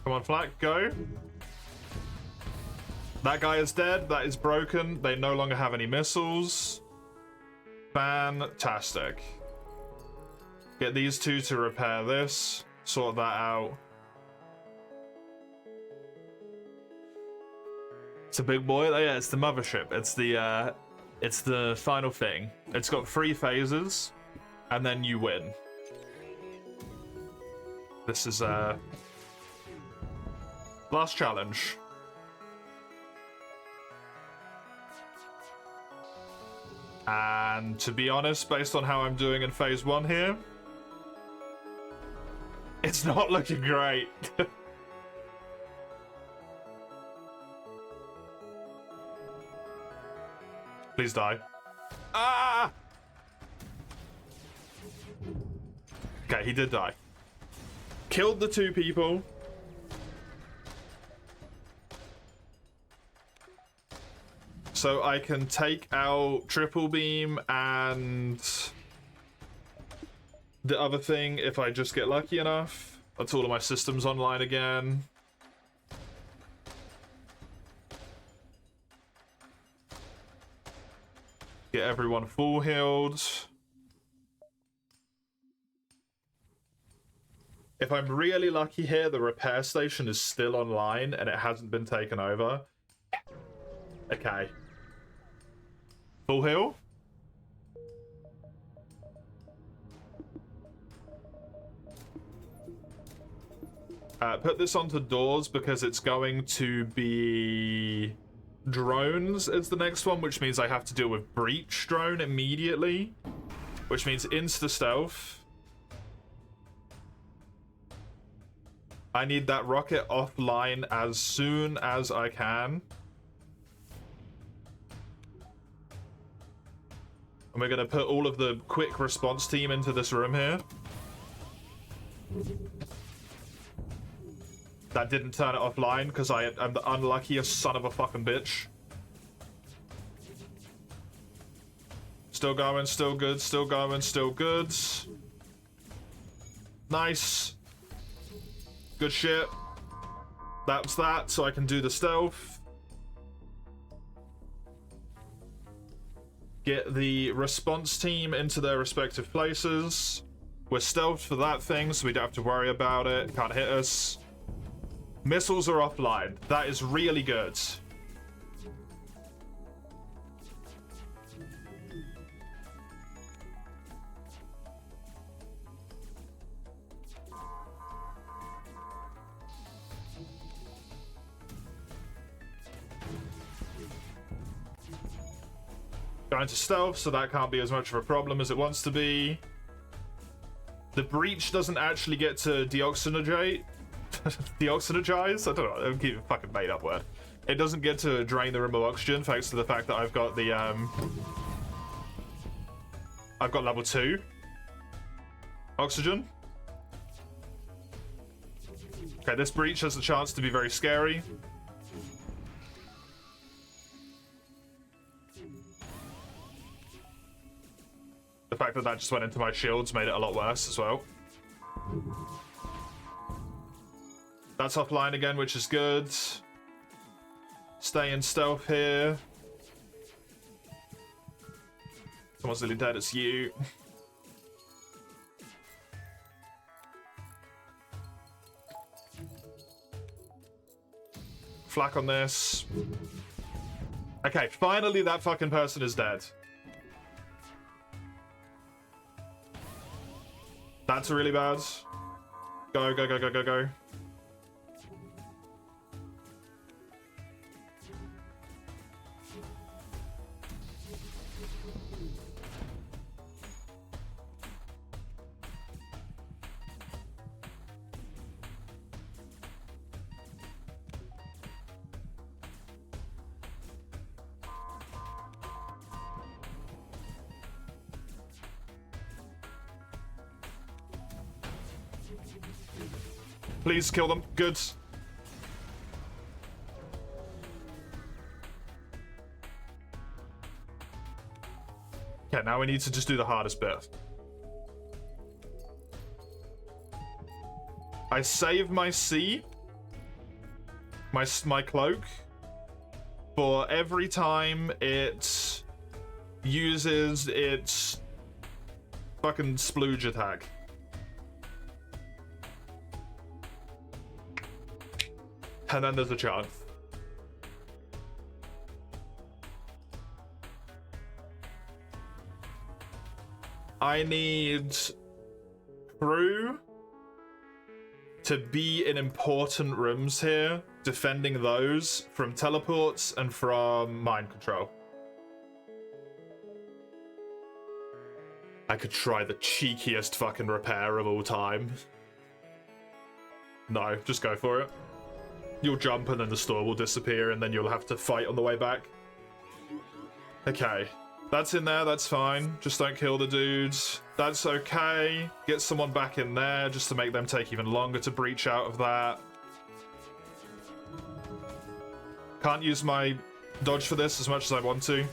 Come on, flak, go. That guy is dead. That is broken. They no longer have any missiles. Fantastic. Get these 2 to repair this. Sort that out. It's a big boy. Oh, yeah, it's the mothership. It's the final thing. It's got 3 phases, and then you win. This is last challenge. And to be honest, based on how I'm doing in phase 1 here, it's not looking great. Please die. Ah! Okay, he did die. Killed the 2 people. So I can take out triple beam and the other thing if I just get lucky enough. That's all of my systems online again. Get everyone full healed. If I'm really lucky here, the repair station is still online and it hasn't been taken over. Okay. Full heal. Put this onto doors because it's going to be drones as the next one, which means I have to deal with breach drone immediately, which means insta stealth. I need that rocket offline as soon as I can. And we're going to put all of the quick response team into this room here. That didn't turn it offline because I'm the unluckiest son of a fucking bitch. Still going, still good, still going, still good. Nice. Good shit. That's that, so I can do the stealth. Get the response team into their respective places. We're stealthed for that thing, so we don't have to worry about it. Can't hit us. Missiles are offline. That is really good. Going to stealth, so that can't be as much of a problem as it wants to be. The breach doesn't actually get to deoxygenate. Deoxygenize? I don't know. I'll keep a fucking made up word. It doesn't get to drain the room of oxygen thanks to the fact that I've got the I've got level 2 oxygen. Okay, this breach has a chance to be very scary. The fact that that just went into my shields made it a lot worse as well. That's offline again, which is good. Stay in stealth here. Someone's nearly dead, it's you. Flak on this. Okay, finally that fucking person is dead. That's really bad. Go, go, go, go, go, go. Please kill them. Good. Okay, now we need to just do the hardest bit. I save my C, my cloak, for every time it uses its fucking splooge attack. And then there's a chance. I need crew to be in important rooms here, defending those from teleports and from mind control. I could try the cheekiest fucking repair of all time. No, just go for it. You'll jump and then the store will disappear and then you'll have to fight on the way back. Okay. That's in there, that's fine. Just don't kill the dudes. That's okay. Get someone back in there just to make them take even longer to breach out of that. Can't use my dodge for this as much as I want to.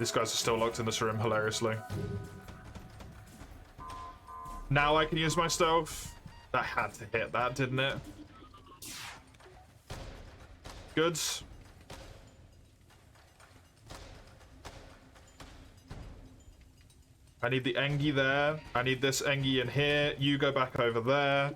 These guys are still locked in this room, hilariously. Now I can use my stealth. That had to hit that, didn't it? Good. I need the Engie there. I need this Engie in here. You go back over there.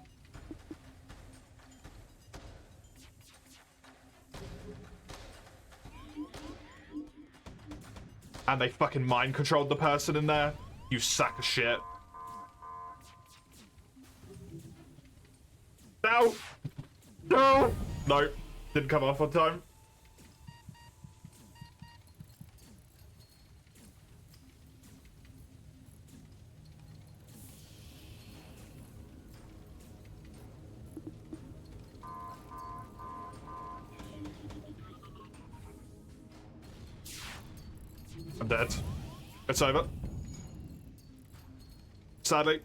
And they fucking mind controlled the person in there. You sack of shit. No! No! No. Didn't come off on time. I'm dead. It's over. Sadly.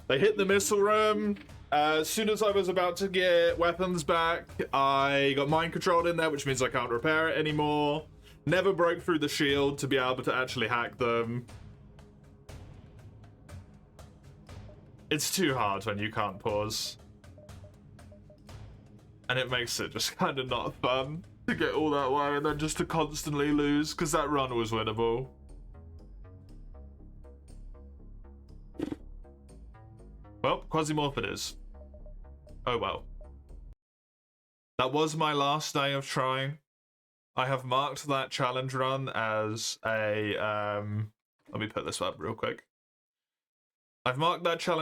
They hit the missile room. As soon as I was about to get weapons back, I got mind controlled in there, which means I can't repair it anymore. Never broke through the shield to be able to actually hack them. It's too hard when you can't pause. And it makes it just kind of not fun to get all that way and then just to constantly lose, because that run was winnable. Well, Quasimorph it is. Oh well. That was my last day of trying. I have marked that challenge run as a, let me put this up real quick. I've marked that challenge